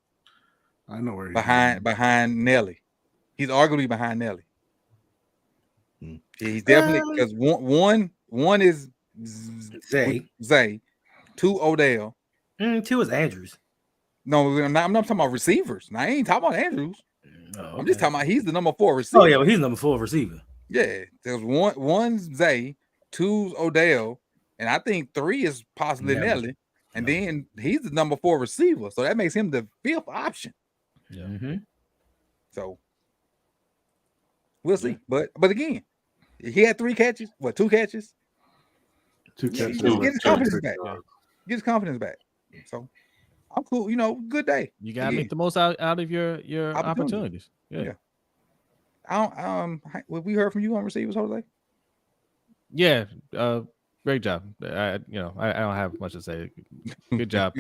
I know where he's behind Nelly. He's arguably behind Nelly. Hmm. He's definitely because one is Zay, 2 Odell. 2 is Andrews. No, I'm not talking about receivers. Now, I ain't talking about Andrews. Oh, okay. I'm just talking about he's the number 4 receiver. Oh yeah, well, he's number 4 receiver. Yeah, there's one's Zay, 2's Odell, and I think 3 is possibly Nelly. And then he's the number 4 receiver, so that makes him the 5th option. Yeah. Mm-hmm. So we'll see. But again, he had 3 catches. What, 2 catches? 2 catches. Get his confidence 36 back. yards. Get his confidence back. So I'm cool. Good day. You gotta make the most out of your opportunities. Yeah. I don't. We heard from you on receivers, Jose. Yeah. Great job. I don't have much to say. Good job.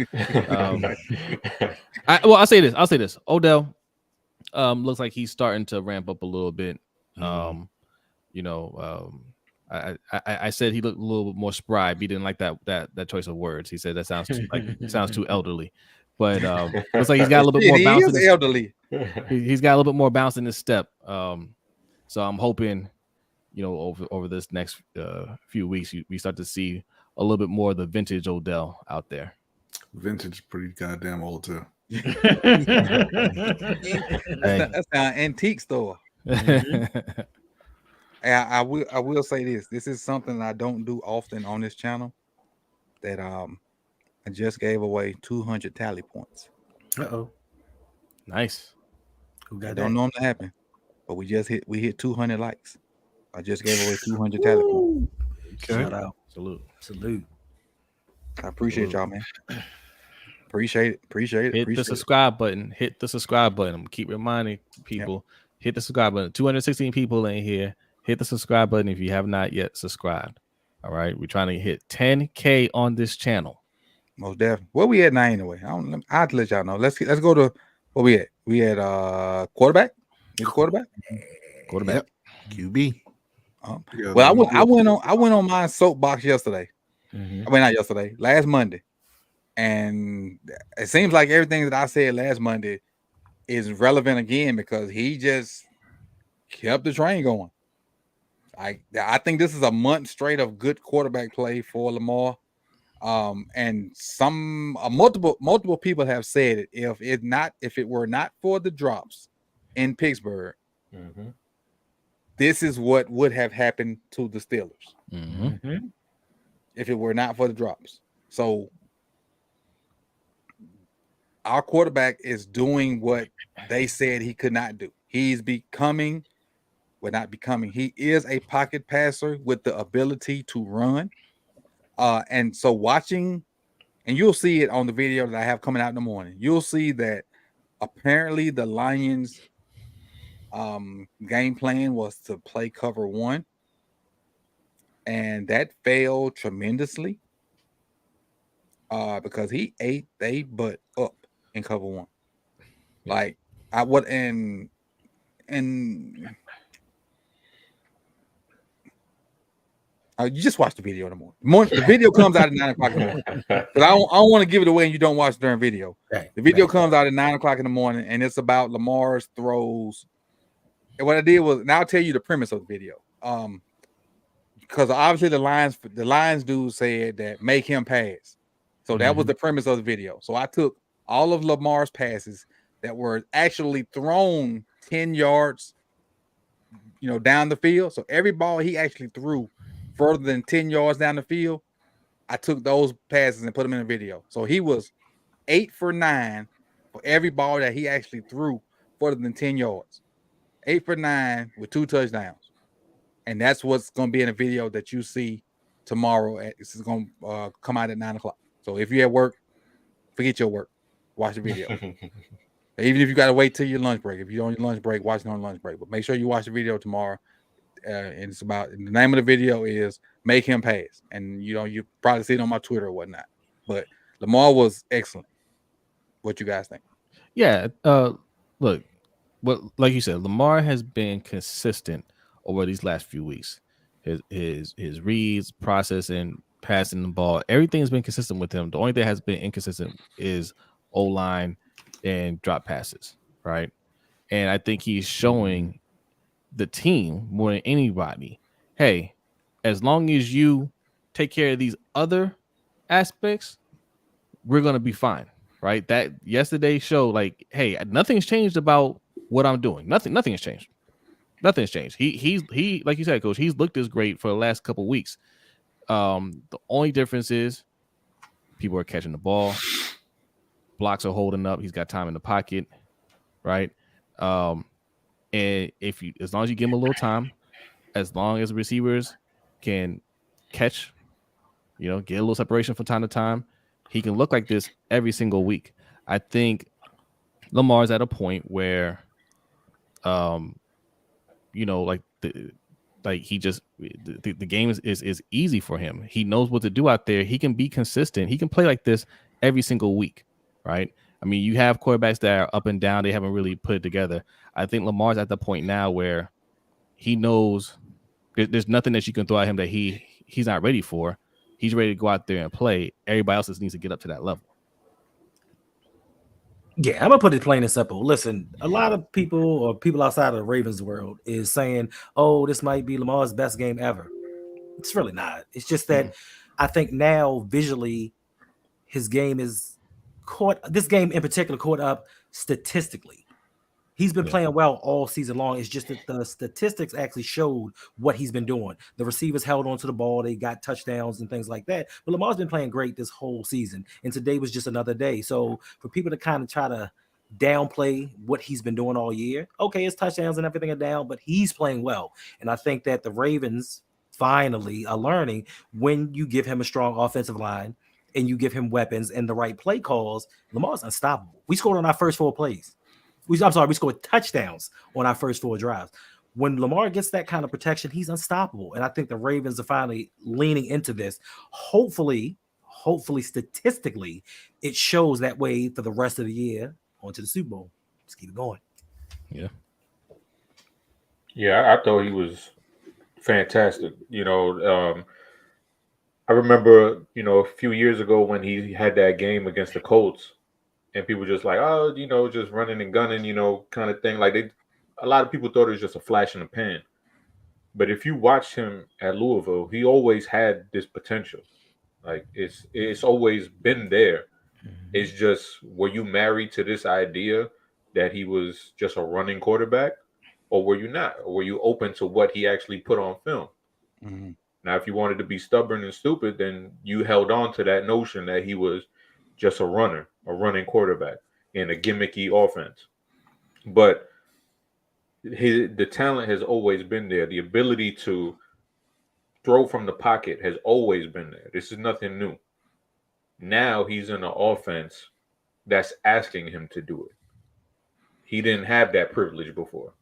I'll say this. Odell looks like he's starting to ramp up a little bit. I said he looked a little bit more spry. He didn't like that choice of words. He said that sounds too elderly. But looks like he's got a little bit more bounce. He is elderly. He's got a little bit more bounce in his step. So I'm hoping, over this next few weeks, we start to see a little bit more of the vintage Odell out there. Vintage, pretty goddamn old too. That's an antique store. Mm-hmm. I will say this. This is something I don't do often on this channel. That I just gave away 200 tally points. Uh-oh. Nice. Who got that? Don't normally happen, but we hit 200 likes. I just gave away 200 tally points. Okay. Shout out. Salute. I appreciate y'all, man. Appreciate it. Hit the subscribe button. Hit the subscribe button. Keep reminding people. Yep. Hit the subscribe button. 216 people in here. Hit the subscribe button if you have not yet subscribed. All right. We're trying to hit 10K on this channel. Most definitely. Where we at now anyway? I have to let y'all know. Let's go to where we at. We at quarterback. Quarterback. Yep. QB. Well, I went on my soapbox yesterday. Mm-hmm. I mean, not yesterday. Last Monday. And it seems like everything that I said last Monday is relevant again because he just kept the train going. I think this is a month straight of good quarterback play for Lamar. And multiple people have said it. If it were not for the drops in Pittsburgh, this is what would have happened to the Steelers. Mm-hmm. If it were not for the drops. So our quarterback is doing what they said he could not do. He's becoming, he is a pocket passer with the ability to run. And so watching, and you'll see it on the video that I have coming out in the morning, you'll see that apparently the Lions game plan was to play cover 1. And that failed tremendously because he ate they butt up in cover 1. Like and You just watch the video in the morning. The video comes out at 9 o'clock in the morning. But I don't want to give it away and you don't watch during video. Right, The video right. comes out at 9 o'clock in the morning and it's about Lamar's throws. And what I did was, and I'll tell you the premise of the video. Because obviously the Lions dude said that make him pass. So that was the premise of the video. So I took all of Lamar's passes that were actually thrown 10 yards, down the field. So every ball he actually threw further than 10 yards down the field, I took those passes and put them in the video. So he was 8 for 9 for every ball that he actually threw further than 10 yards. 8 for 9 with 2 touchdowns. And that's what's going to be in a video that you see tomorrow. This is going to come out at 9 o'clock. So if you're at work, forget your work. Watch the video. Even if you got to wait till your lunch break. If you're on your lunch break, watch it on lunch break. But make sure you watch the video tomorrow. And it's about, the name of the video is Make Him Pass. And, you probably see it on my Twitter or whatnot. But Lamar was excellent. What you guys think? Yeah. Look, like you said, Lamar has been consistent over these last few weeks. His reads, processing, passing the ball, everything's been consistent with him. The only thing that has been inconsistent is O-line and drop passes, right? And I think he's showing the team more than anybody, hey, as long as you take care of these other aspects, we're gonna be fine, right? That yesterday showed, like, hey, nothing's changed about what I'm doing. Nothing has changed. Nothing's changed. He like you said, Coach, he's looked as great for the last couple of weeks. The only difference is people are catching the ball, blocks are holding up, he's got time in the pocket, right? And as long as you give him a little time, as long as receivers can catch, get a little separation from time to time, he can look like this every single week. I think Lamar's at a point where, the game is easy for him. He knows what to do out there. He can be consistent. He can play like this every single week, right? I mean, you have quarterbacks that are up and down. They haven't really put it together. I think Lamar's at the point now where he knows there's nothing that you can throw at him that he's not ready for. He's ready to go out there and play. Everybody else just needs to get up to that level. Yeah, I'm gonna put it plain and simple. Listen, a lot of people or people outside of the Ravens world is saying, "Oh, this might be Lamar's best game ever." It's really not. It's just that I think now visually, his game is caught. This game in particular caught up statistically. He's been playing well all season long. It's just that the statistics actually showed what he's been doing. The receivers held onto the ball. They got touchdowns and things like that. But Lamar's been playing great this whole season. And today was just another day. So for people to kind of try to downplay what he's been doing all year, okay, his touchdowns and everything are down, but he's playing well. And I think that the Ravens finally are learning when you give him a strong offensive line and you give him weapons and the right play calls, Lamar's unstoppable. We scored on our first 4 plays. We scored touchdowns on our first 4 drives. When Lamar gets that kind of protection, he's unstoppable. And I think the Ravens are finally leaning into this. Hopefully, statistically, it shows that way for the rest of the year on to the Super Bowl. Let's keep it going. Yeah. Yeah, I thought he was fantastic. I remember, a few years ago when he had that game against the Colts. And people just like, oh, just running and gunning, kind of thing. Like a lot of people thought it was just a flash in the pan. But if you watch him at Louisville, he always had this potential. Like it's always been there. It's just, were you married to this idea that he was just a running quarterback, or were you not? Or were you open to what he actually put on film? Mm-hmm. Now, if you wanted to be stubborn and stupid, then you held on to that notion that he was just a running quarterback in a gimmicky offense. But the talent has always been there. The ability to throw from the pocket has always been there. This is nothing new. Now he's in an offense that's asking him to do it. He didn't have that privilege before.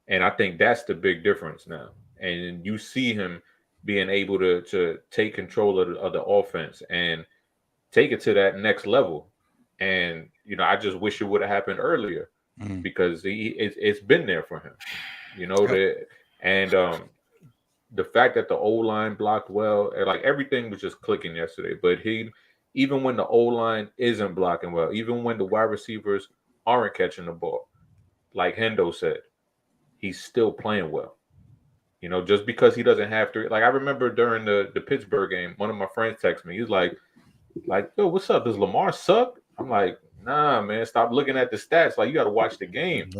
And I think that's the big difference now. And you see him being able to take control of the offense and take it to that next level. And, I just wish it would have happened earlier because it's been there for him, the fact that the O line blocked well, and like everything was just clicking yesterday. But even when the O line isn't blocking well, even when the wide receivers aren't catching the ball, like Hendo said, he's still playing well. Just because he doesn't have to. Like I remember during the Pittsburgh game, one of my friends texted me. He's like, yo, what's up? Does Lamar suck? I'm like, nah, man, stop looking at the stats. Like you got to watch the game,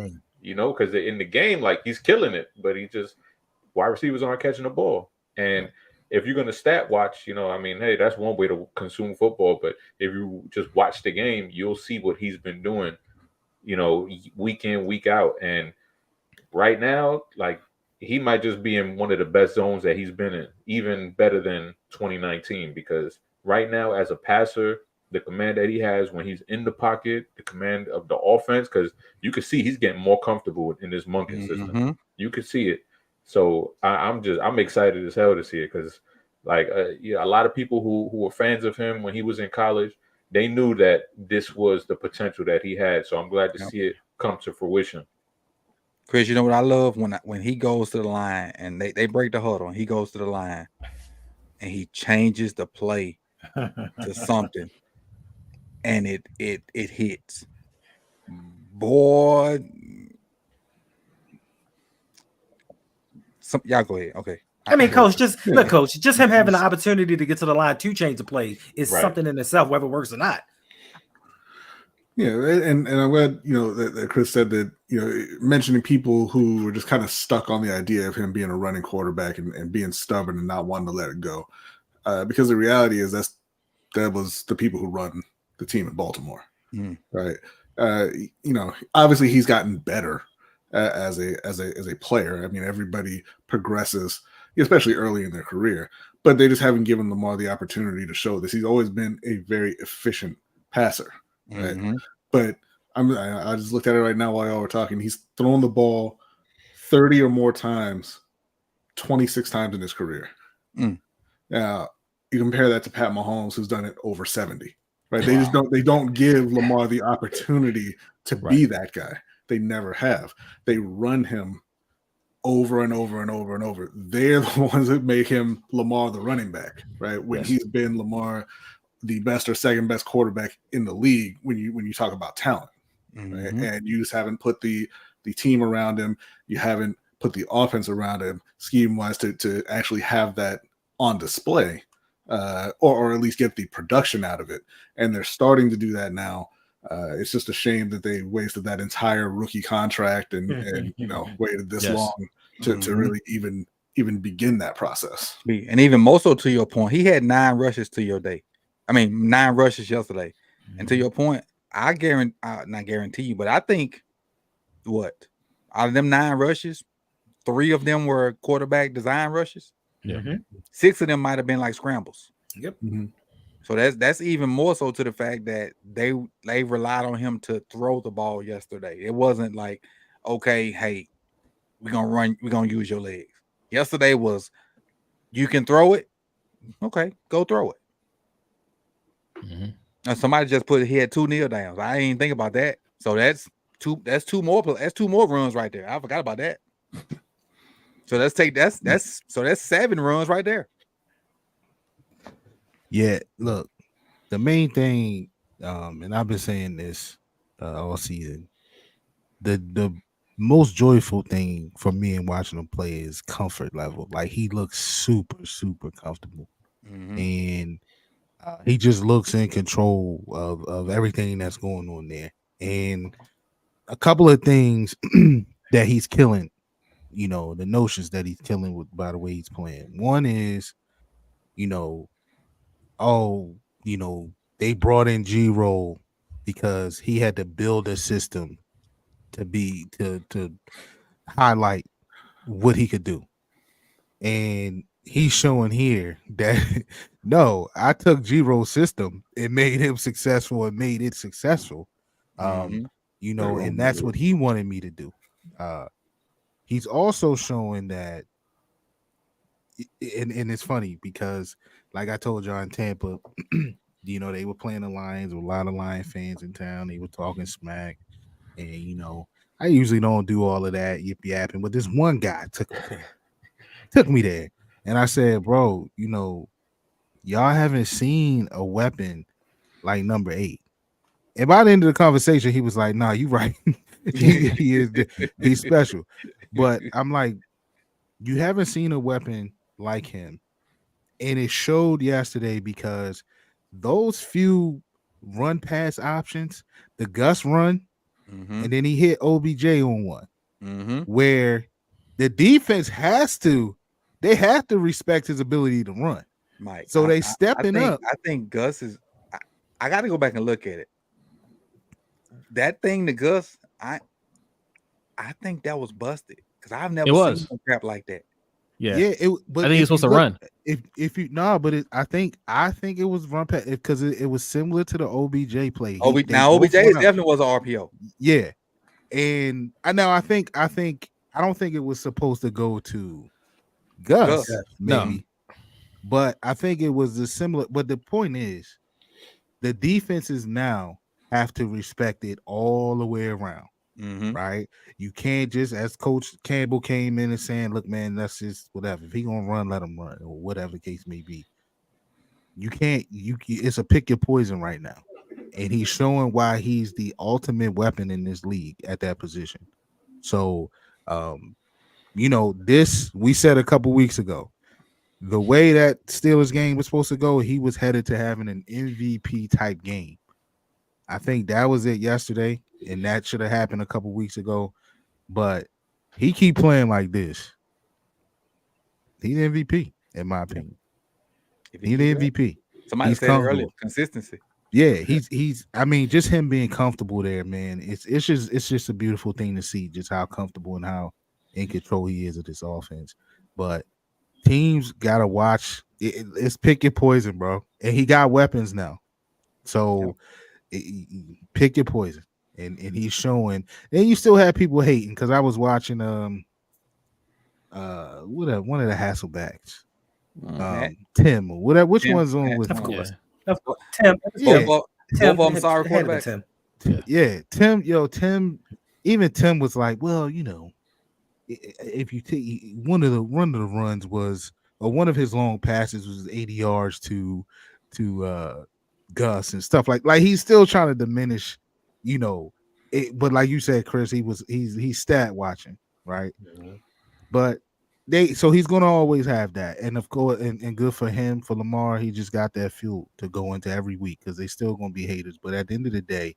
because in the game, like he's killing it, but wide receivers aren't catching the ball. And if you're gonna stat watch, hey, that's one way to consume football. But if you just watch the game, you'll see what he's been doing, week in, week out. And right now, like he might just be in one of the best zones that he's been in, even better than 2019. Because right now, as a passer, the command that he has when he's in the pocket, the command of the offense, because you can see he's getting more comfortable in this Monken system. You can see it. So I'm excited as hell to see it, because a lot of people who were fans of him when he was in college, they knew that this was the potential that he had. So I'm glad to see it come to fruition. Chris, you know what I love when he goes to the line and they break the huddle and he goes to the line and he changes the play to something and it hits. Boy, y'all go ahead. Okay. I mean, Coach, just him having the opportunity to get to the line to change the play is something in itself, whether it works or not. Yeah, and I'm glad that Chris said that, mentioning people who were just kind of stuck on the idea of him being a running quarterback and being stubborn and not wanting to let it go, because the reality is that was the people who run the team in Baltimore, right? Obviously he's gotten better as a player. I mean, everybody progresses, especially early in their career, but they just haven't given Lamar the opportunity to show this. He's always been a very efficient passer. Right. But I just looked at it right now while y'all were talking. He's thrown the ball 30 or more times, 26 times in his career. Now you compare that to Pat Mahomes, who's done it over 70. Right. They don't give Lamar the opportunity to be that guy. They never have. They run him over and over and over and over. They're the ones that make him Lamar the running back, right? When he's been Lamar the best or second best quarterback in the league when you talk about talent, right? And you just haven't put the team around him. You haven't put the offense around him scheme wise to actually have that on display, or at least get the production out of it. And they're starting to do that now. It's just a shame that they wasted that entire rookie contract and waited this long to really even begin that process. And even more so, to your point, he had 9 rushes to your day. 9 rushes yesterday. And to your point, not guarantee you, but I think out of them 9 rushes, 3 of them were quarterback design rushes. 6 of them might have been like scrambles. Yep. So that's even more so to the fact that they relied on him to throw the ball yesterday. It wasn't like, okay, hey, we're gonna use your legs. Yesterday was, you can throw it. Okay, go throw it. And somebody just he had 2 kneel downs. I didn't even think about that. So that's two more runs right there. I forgot about that. So that's 7 runs right there. Yeah, look, the main thing, and I've been saying this all season, the most joyful thing for me in watching him play is comfort level. Like he looks super, super comfortable, and he just looks in control of everything that's going on there. And a couple of things that he's killing, the notions that he's killing with by the way he's playing. One is, they brought in G-Roll because he had to build a system to highlight what he could do. And he's showing here that no, I took G-Roll's system and made him successful and made it successful. And that's what he wanted me to do. He's also showing that, and it's funny because, like I told y'all in Tampa, they were playing the Lions with a lot of Lion fans in town. They were talking smack, and I usually don't do all of that yip yapping, but this one guy took me there. And I said, bro, y'all haven't seen a weapon like number 8. And by the end of the conversation, he was like, "Nah, you right. He's special." But I'm like, you haven't seen a weapon like him, and it showed yesterday because those few run pass options, the Gus run, and then he hit OBJ on one, where the defense they have to respect his ability to run. Mike, so they stepping up. I think Gus is. I got to go back and look at it. That thing to Gus, I think that was busted because I've never seen some crap like that. Yeah. But I think he's supposed to run. If you I think it was run past because it was similar to the OBJ play. OBJ definitely was an RPO. Yeah, and I don't think it was supposed to go to Gus. Maybe, but I think it was a similar. But the point is, the defenses now have to respect it all the way around. Right? You can't just, as Coach Campbell came in and saying, "Look, man, that's just whatever. If he gonna run, let him run, or whatever the case may be." You can't. It's a pick your poison right now, and he's showing why he's the ultimate weapon in this league at that position. So, this we said a couple weeks ago. The way that Steelers game was supposed to go, he was headed to having an MVP type game. I think that was it yesterday, and that should have happened a couple weeks ago. But he keep playing like this. He's MVP, in my opinion. He's the MVP. Somebody said earlier, consistency. Yeah, he's. I mean, just him being comfortable there, man. It's just a beautiful thing to see, just how comfortable and how in control he is of this offense. But teams gotta watch. It's pick your poison, bro. And he got weapons now, so. Pick your poison, and he's showing. And you still have people hating because I was watching one of the Hasselbacks, Tim or whatever. Which one's on with? Of course, Tim. Yeah, both of them sorry quarterback. Tim. Yeah, Tim. Tim. Even Tim was like, well, if you take one of the runs was, or one of his long passes was 80 yards to Gus and stuff like he's still trying to diminish, it, but like you said, Chris, he's stat watching, right? But so he's gonna always have that, and of course, and good for him, for Lamar, he just got that fuel to go into every week because they still gonna be haters, but at the end of the day,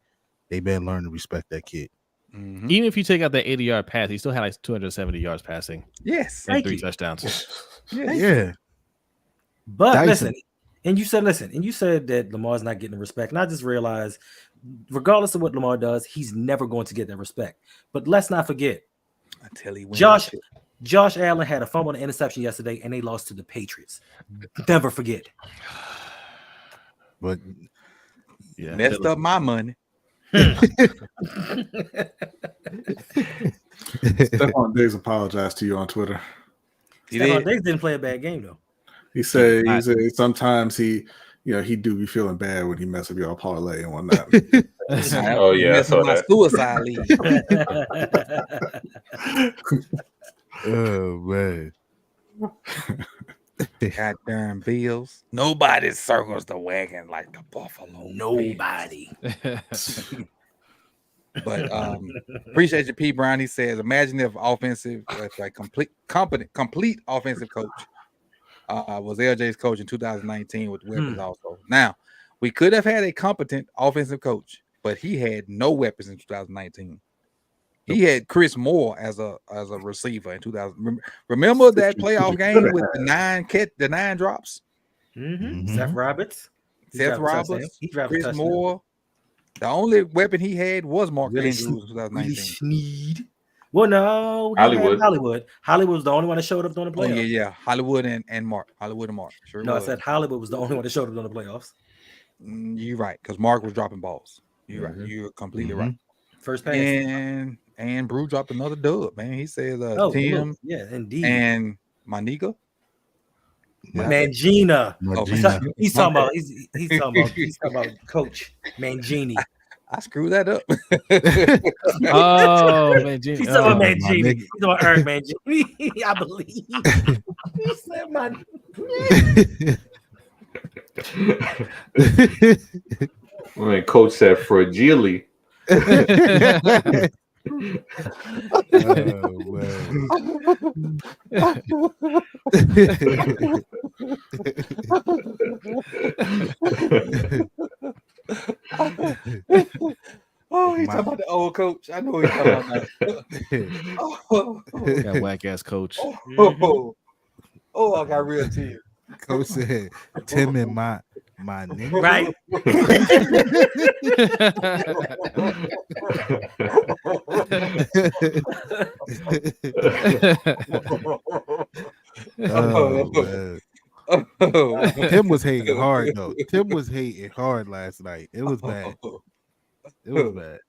they better learn to respect that kid. Even if you take out that 80-yard pass, he still had like 270 yards passing. Yes, and 3 touchdowns. Yeah. But Dyson. And you said that Lamar's not getting the respect. And I just realized, regardless of what Lamar does, he's never going to get that respect. But let's not forget, until he Josh Allen had a fumble and interception yesterday, and they lost to the Patriots. Never forget. But messed up my money. Stephon Diggs apologized to you on Twitter. Stephon Diggs didn't play a bad game though. He said sometimes he do be feeling bad when he mess up your parlay and whatnot. Oh yeah, I saw my that. suicide league. Oh man. Goddamn Bills. Nobody circles the wagon like the Buffalo. Nobody. But appreciate you, P. Brown. He says, imagine if complete offensive coach was LJ's coach in 2019 with weapons also. Now, we could have had a competent offensive coach, but he had no weapons in 2019. He had Chris Moore as a receiver in 2000. Remember that playoff game with the 9 drops? Seth Roberts, Chris Moore. The only weapon he had was Mark Andrews in 2019. Well, no, Hollywood. Hollywood was the only one that showed up during the playoffs. Oh, yeah. Hollywood and Mark. Sure. No, I said Hollywood was the only one that showed up during the playoffs. You're right, because Mark was dropping balls. You're right. You're completely right. First pass. And Brew dropped another dub, man. He says Tim, yeah, indeed, and Maniga. Mangina. He's talking about Coach Mangini. I screwed that up. Oh man, Jimmy. He said, "My man my Jimmy." nigga. He's doing Eric, man Jimmy. I believe. He said, "My." I mean, coach said fragile. Oh, he's talking about the old coach. I know he's talking about that. That whack ass coach. Oh, I got real tears. Coach said, "Tim and my nigga." Right. Tim was hating hard though. Tim was hating hard last night. It was bad. It was bad.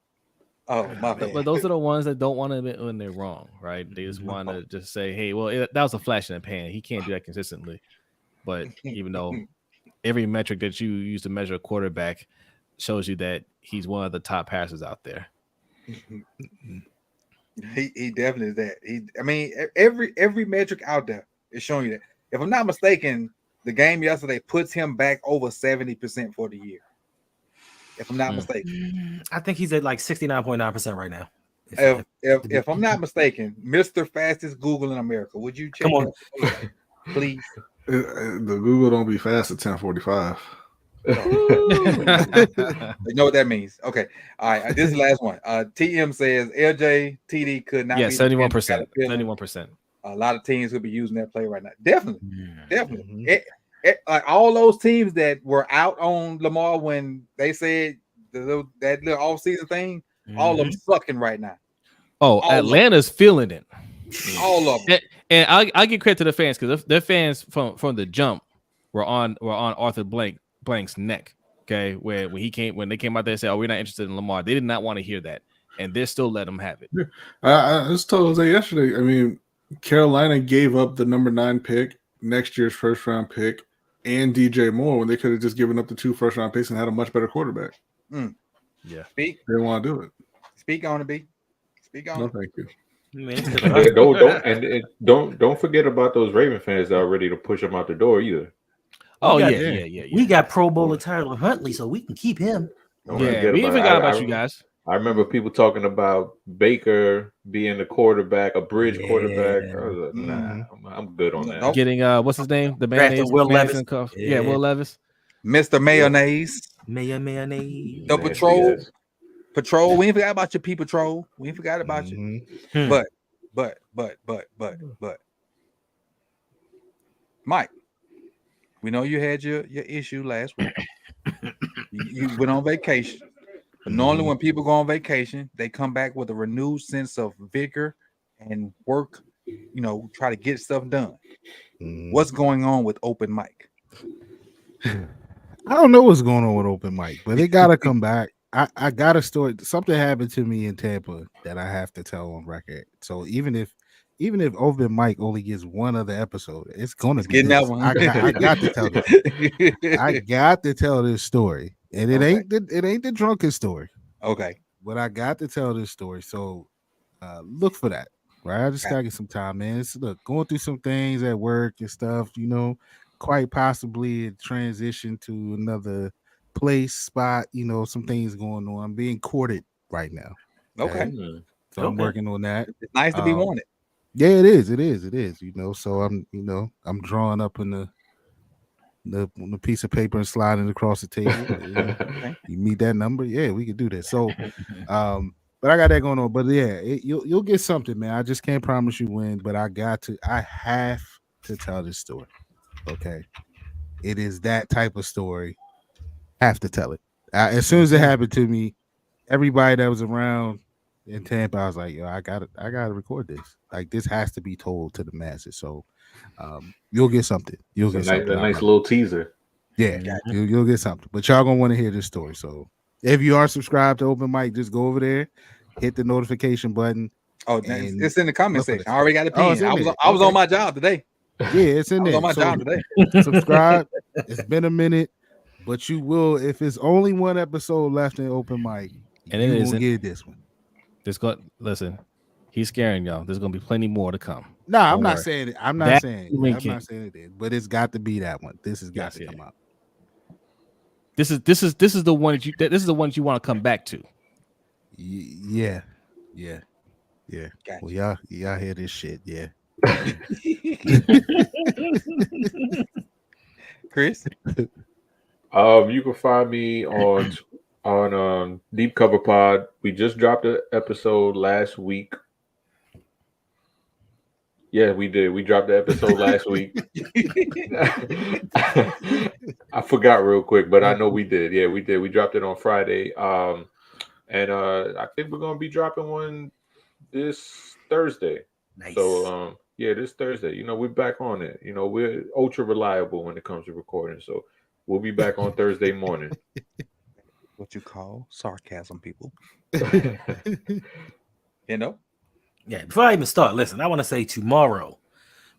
Oh my bad. But those are the ones that don't want to admit when they're wrong, right? They just want to just say, "Hey, well, that was a flash in the pan. He can't do that consistently." But even though every metric that you use to measure a quarterback shows you that he's one of the top passers out there. He definitely is that. I mean, every metric out there is showing you that. If I'm not mistaken, the game yesterday puts him back over 70% for the year. If I'm not mistaken, I think he's at like 69.9% right now. If I'm not mistaken, Mr. Fastest Google in America, would you check? Come on, please. The Google don't be fast at 10:45. You know what that means. Okay. All right. This is the last one. TM says LJ TD could not. Yeah, be 71%. 71%. A lot of teams could be using that play right now. Definitely. Like all those teams that were out on Lamar when they said that little off-season thing, all of them sucking right now. Oh, all Atlanta's feeling it. All of them. And I give credit to the fans because their fans from the jump were on Arthur Blank's neck. Okay, when they came out there and said, "Oh, we're not interested in Lamar," they did not want to hear that, and they're still letting him have it. I just told Jose yesterday. I mean, Carolina gave up the number 9 pick, next year's first round pick, and DJ Moore when they could have just given up the 2 first round picks and had a much better quarterback. Yeah, speak. They didn't want to do it. Speak on it, B. Speak on. No, it. thank you. Don't forget about those Raven fans that are ready to push him out the door either. Oh yeah. We got Pro Bowler Tyler Huntley, so we can keep him. We even forgot about you guys. I remember people talking about Baker being the quarterback, a bridge quarterback. I was like, nah, I'm good on that. Nope. Getting what's his name? The mayonnaise. Will Levis. Yeah, Will Levis. Mr. Mayonnaise. Mayonnaise. The Patrol. Patrol. We ain't forgot about your P Patrol. We ain't forgot about you. But. Mike, we know you had your issue last week. You went on vacation. But normally when people go on vacation, they come back with a renewed sense of vigor and work, try to get stuff done. What's going on with open mic? I don't know what's going on with open mic, but it got to come back. I got a story. Something happened to me in Tampa that I have to tell on record. So even if open mic only gets one other episode, it's gonna be getting that one. I got to tell this. I got to tell this story, and it ain't the drunken story. Okay, but I got to tell this story. So look for that. Right, I just gotta get some time, man. Look, going through some things at work and stuff. Quite possibly a transition to another place, spot. Some things going on. I'm being courted right now. Okay. So I'm working on that. It's nice to be wanted. Yeah, it is. So I'm drawing up in the piece of paper and sliding across the table. You meet that number, yeah, we could do that. So, but I got that going on. But yeah, you'll get something, man. I just can't promise you when, but I have to tell this story. Okay, it is that type of story. Have to tell it. As soon as it happened to me, everybody that was around in Tampa, I was like, yo, I gotta record this. Like, this has to be told to the masses. So you'll get something. You'll get something. A nice little teaser. Yeah, you'll get something. But y'all gonna want to hear this story. So if you are subscribed to Open Mic, just go over there, hit the notification button. Oh, it's in the comment section. I already got a pin. I was on my job today. Yeah, it's in there. I was on my job today. Subscribe. It's been a minute, but you will, if it's only one episode left in Open Mic, And you it won't isn't. get this one. Listen, he's scaring y'all. There's gonna be plenty more to come. No, I'm Don't not worry. saying it. I'm not That saying Ring I'm not King. saying it is, but it's got to be that one. This has got Yes, to yeah. come out. This is the one that you want to come back to. Yeah. Gotcha. Well, y'all hear this shit? Yeah. Chris? You can find me on Deep Cover Pod. We just dropped an episode last week. Yeah, we did. We dropped the episode last week. I forgot real quick, but I know we did. Yeah, we did. We dropped it on Friday. And I think we're gonna be dropping one this Thursday. Nice. So yeah, this Thursday. We're back on it. We're ultra reliable when it comes to recording. So we'll be back on Thursday morning. What you call sarcasm, people. Yeah, before I even start, listen, I want to say tomorrow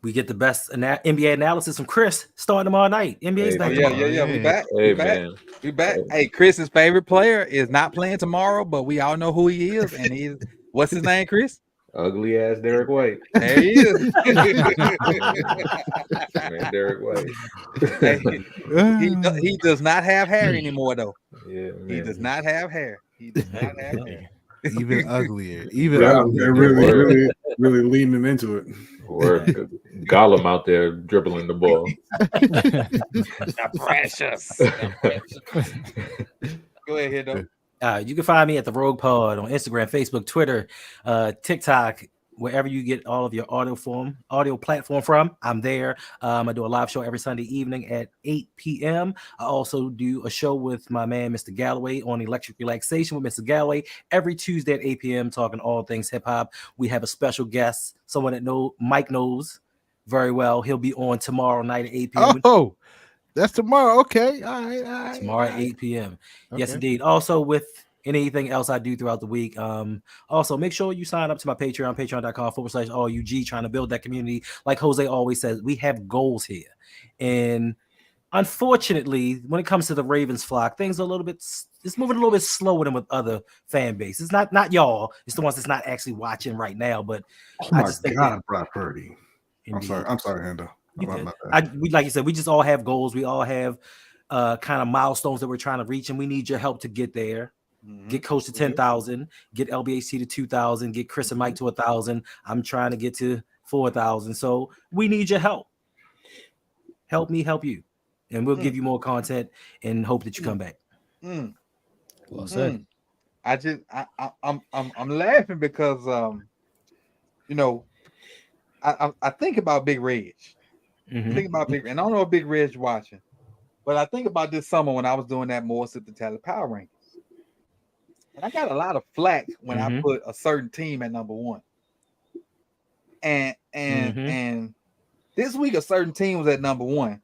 we get the best NBA analysis from Chris starting tomorrow night. NBA's Hey, back man. tomorrow. Yeah. We back. Hey, we back. man. We back. Hey, Chris's favorite player is not playing tomorrow, but we all know who he is, and he's what's his name, Chris? Ugly ass Derek White. There he is. Man, Derek White. Hey, he does not have hair anymore, though. Yeah, He man. does not have hair. He does not have hair. Even uglier. Even Yeah, uglier. they're really leaning into it. Or Gollum out there dribbling the ball. The precious. Go ahead, though. You can find me at the Rogue Pod on Instagram, Facebook, Twitter, TikTok, wherever you get all of your audio platform from. I'm there. I do a live show every Sunday evening at 8 p.m. I also do a show with my man, Mr. Galloway, on Electric Relaxation with Mr. Galloway every Tuesday at 8 p.m. talking all things hip hop. We have a special guest, someone that Mike knows very well. He'll be on tomorrow night at 8 p.m. Oh, that's tomorrow. Okay. All right. Tomorrow at 8 p.m. Okay. Yes, indeed. Also, with anything else I do throughout the week. Also, make sure you sign up to my Patreon, patreon.com/allug, trying to build that community. Like Jose always says, we have goals here. And unfortunately, when it comes to the Ravens flock, things are it's moving a little bit slower than with other fan bases. It's not y'all. It's the ones that's not actually watching right now. But Oh I my just think God, Brock Purdy. indeed. I'm sorry, Hendo. We like you said, we just all have goals. We all have kind of milestones that we're trying to reach, and we need your help to get there. Get Coach to 10,000, get LBHT to 2,000, get Chris and Mike to 1,000. I'm trying to get to 4,000. So we need your help. Help me, help you, and we'll give you more content and hope that you come back. Well said. I'm laughing because I think about Big Reg. Think about Big, and I don't know if Big Reg's watching, but I think about this summer when I was doing that more Sip the Tally Power Rankings. And I got a lot of flack when I put a certain team at number one. And this week a certain team was at number one.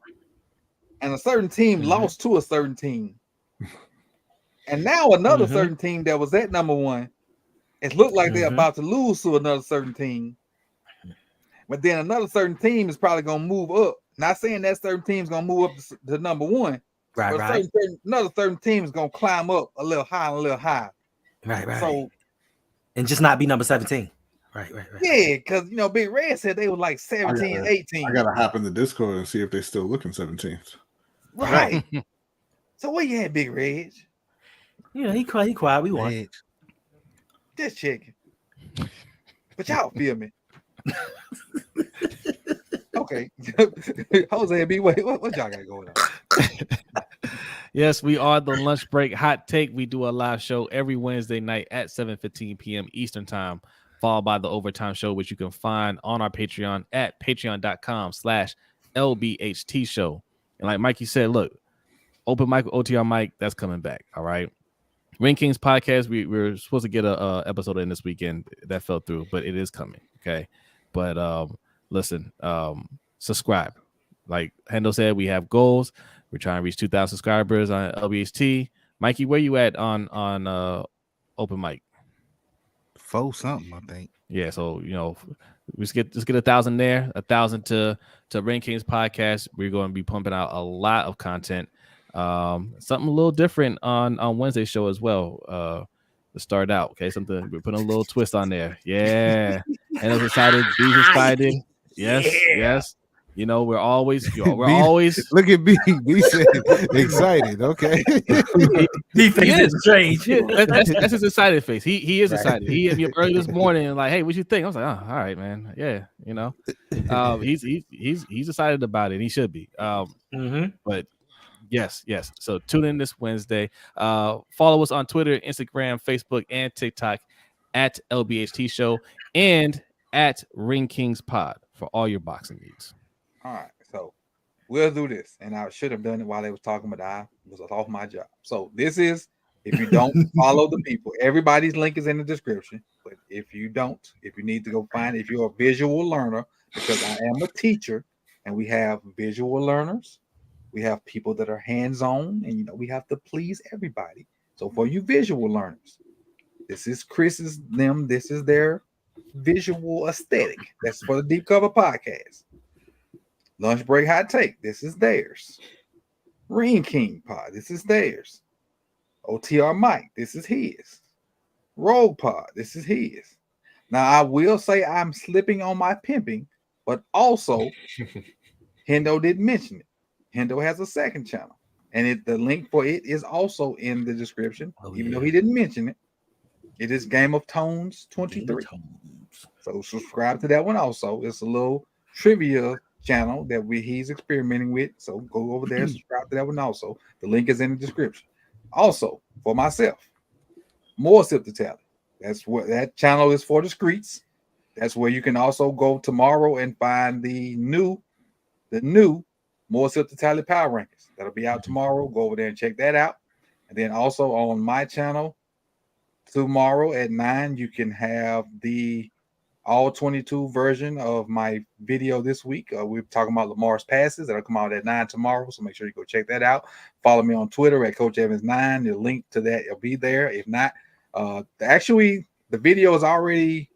And a certain team lost to a certain team. And now another certain team that was at number one, it looked like they're about to lose to another certain team. But then another certain team is probably going to move up. Not saying that certain team is going to move up to number one. Right. Another certain team is going to climb up a little high and a little high. Right. So, and just not be number 17. Right. Yeah, because, Big Red said they were like 17, 18. I got to hop in the Discord and see if they still looking 17th. Right. So where you at, Big Reg? Yeah, he quiet. We won. Just checking. But y'all feel me. Okay. Jose B, what y'all got going on? Yes, we are the Lunch Break Hot Take. We do a live show every Wednesday night at 7:15 p.m. Eastern Time, followed by the Overtime Show, which you can find on our Patreon at patreon.com/LBHT Show. And like Mikey said, look, Open Mic, OTR Mic, that's coming back. All right. Ring Kings podcast, we were supposed to get a episode in this weekend. That fell through, but it is coming. Okay. But listen, subscribe. Like Hendo said, we have goals. We're trying to reach 2,000 subscribers on LBHT. Mikey, where you at on Open Mic? 4 something, I think. Yeah, so let's get 1,000 there, 1,000 to Ring Kings podcast. We're going to be pumping out a lot of content. Something a little different on Wednesday's show as well. to start out. Okay, something we're putting a little twist on there. Yeah, and I was excited. B's excited. Yes. You know, we're always look at B. B said excited. Okay. B face is strange. Yeah, that's his excited face. He is excited. He hit me up early this morning and like, hey, what you think? I was like, oh, all right, man. Yeah, you know. He's excited about it. He should be. But yes. So tune in this Wednesday. Follow us on Twitter, Instagram, Facebook, and TikTok at LBHT Show and at Ring Kings Pod for all your boxing needs. All right, so we'll do this, and I should have done it while they was talking, but I was off my job. So this is, if you don't follow the people, everybody's link is in the description. But if you need to go find, if you're a visual learner, because I am a teacher, and we have visual learners, we have people that are hands-on, and we have to please everybody. So for you visual learners, this is Chris's them. This is their visual aesthetic. That's for the Deep Cover Podcast. Lunch Break Hot Take, this is theirs. Ring King Pod, this is theirs. OTR Mike, this is his. Rogue Pod, this is his. Now, I will say I'm slipping on my pimping, but also, Hendo didn't mention it. Hendo has a second channel, and the link for it is also in the description, even though he didn't mention it. It is Game of Tones 23. So subscribe to that one also. It's a little trivia channel that he's experimenting with. So go over there, subscribe to that one also. The link is in the description. Also, for myself, more Sip to Tally. That's what that channel is for, the streets. That's where you can also go tomorrow and find the new More Sip to Tally Power Rankings. That'll be out tomorrow. Go over there and check that out. And then also on my channel tomorrow at 9, you can have the all 22 version of my video this week. We're talking about Lamar's passes that'll come out at 9 tomorrow. So make sure you go check that out. Follow me on Twitter at Coach Evans 9. The link to that will be there. If not, the video is already,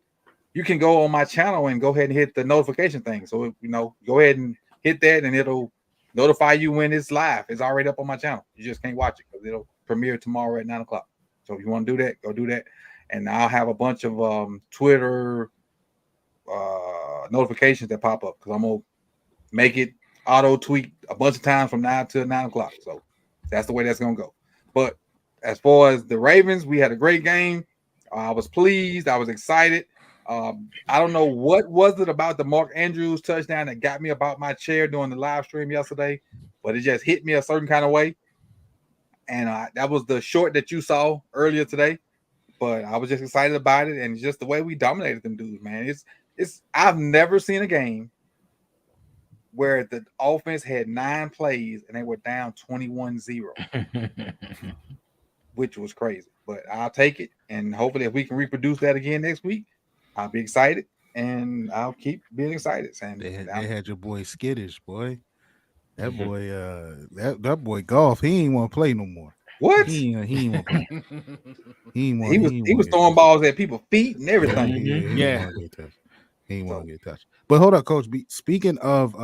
you can go on my channel and go ahead and hit the notification thing. So, go ahead and hit that and it'll notify you when it's live. It's already up on my channel. You just can't watch it because it'll premiere tomorrow at 9 o'clock. So if you want to do that, go do that. And I'll have a bunch of Twitter notifications that pop up because I'm gonna make it auto tweet a bunch of times from now till 9 o'clock. So that's the way that's gonna go. But as far as the Ravens, we had a great game. I was pleased. I was excited. I don't know what was it about the Mark Andrews touchdown that got me about my chair during the live stream yesterday, but it just hit me a certain kind of way. And that was the short that you saw earlier today. But I was just excited about it, and just the way we dominated them dudes, man. I've never seen a game where the offense had 9 plays and they were down 21-0, which was crazy. But I'll take it, and hopefully if we can reproduce that again next week, I'll be excited, and I'll keep being excited. And they had your boy skittish, boy. That boy, that boy Golf, he ain't want to play no more. What? He ain't want to play. He was throwing balls at people's feet and everything. Yeah. He ain't want to get touched. But hold up, Coach. Speaking of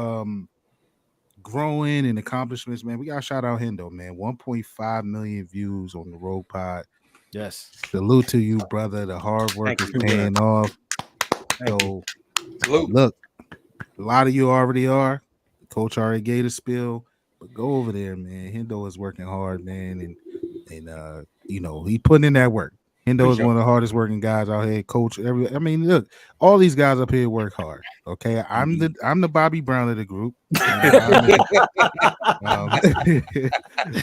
growing and accomplishments, man, we got to shout out Hendo, man. 1.5 million views on the Rogue Pod. Yes. Salute to you, brother. The hard work is paying off. So, look, a lot of you already are. Coach already gave the spill, but go over there, man. Hendo is working hard, man, and he putting in that work. Hendo is one of the hardest working guys out here. Coach, look, all these guys up here work hard. Okay, I'm the Bobby Brown of the group.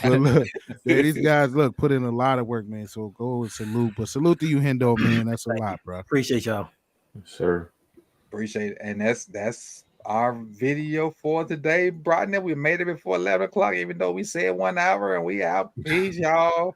But look, these guys put in a lot of work, man. So go and salute. But salute to you, Hendo, man. That's a lot, bro. Appreciate y'all, sir. Appreciate it, and that's our video for today. Brought we made it before 11 o'clock, even though we said 1 hour, and we out. Peace, y'all.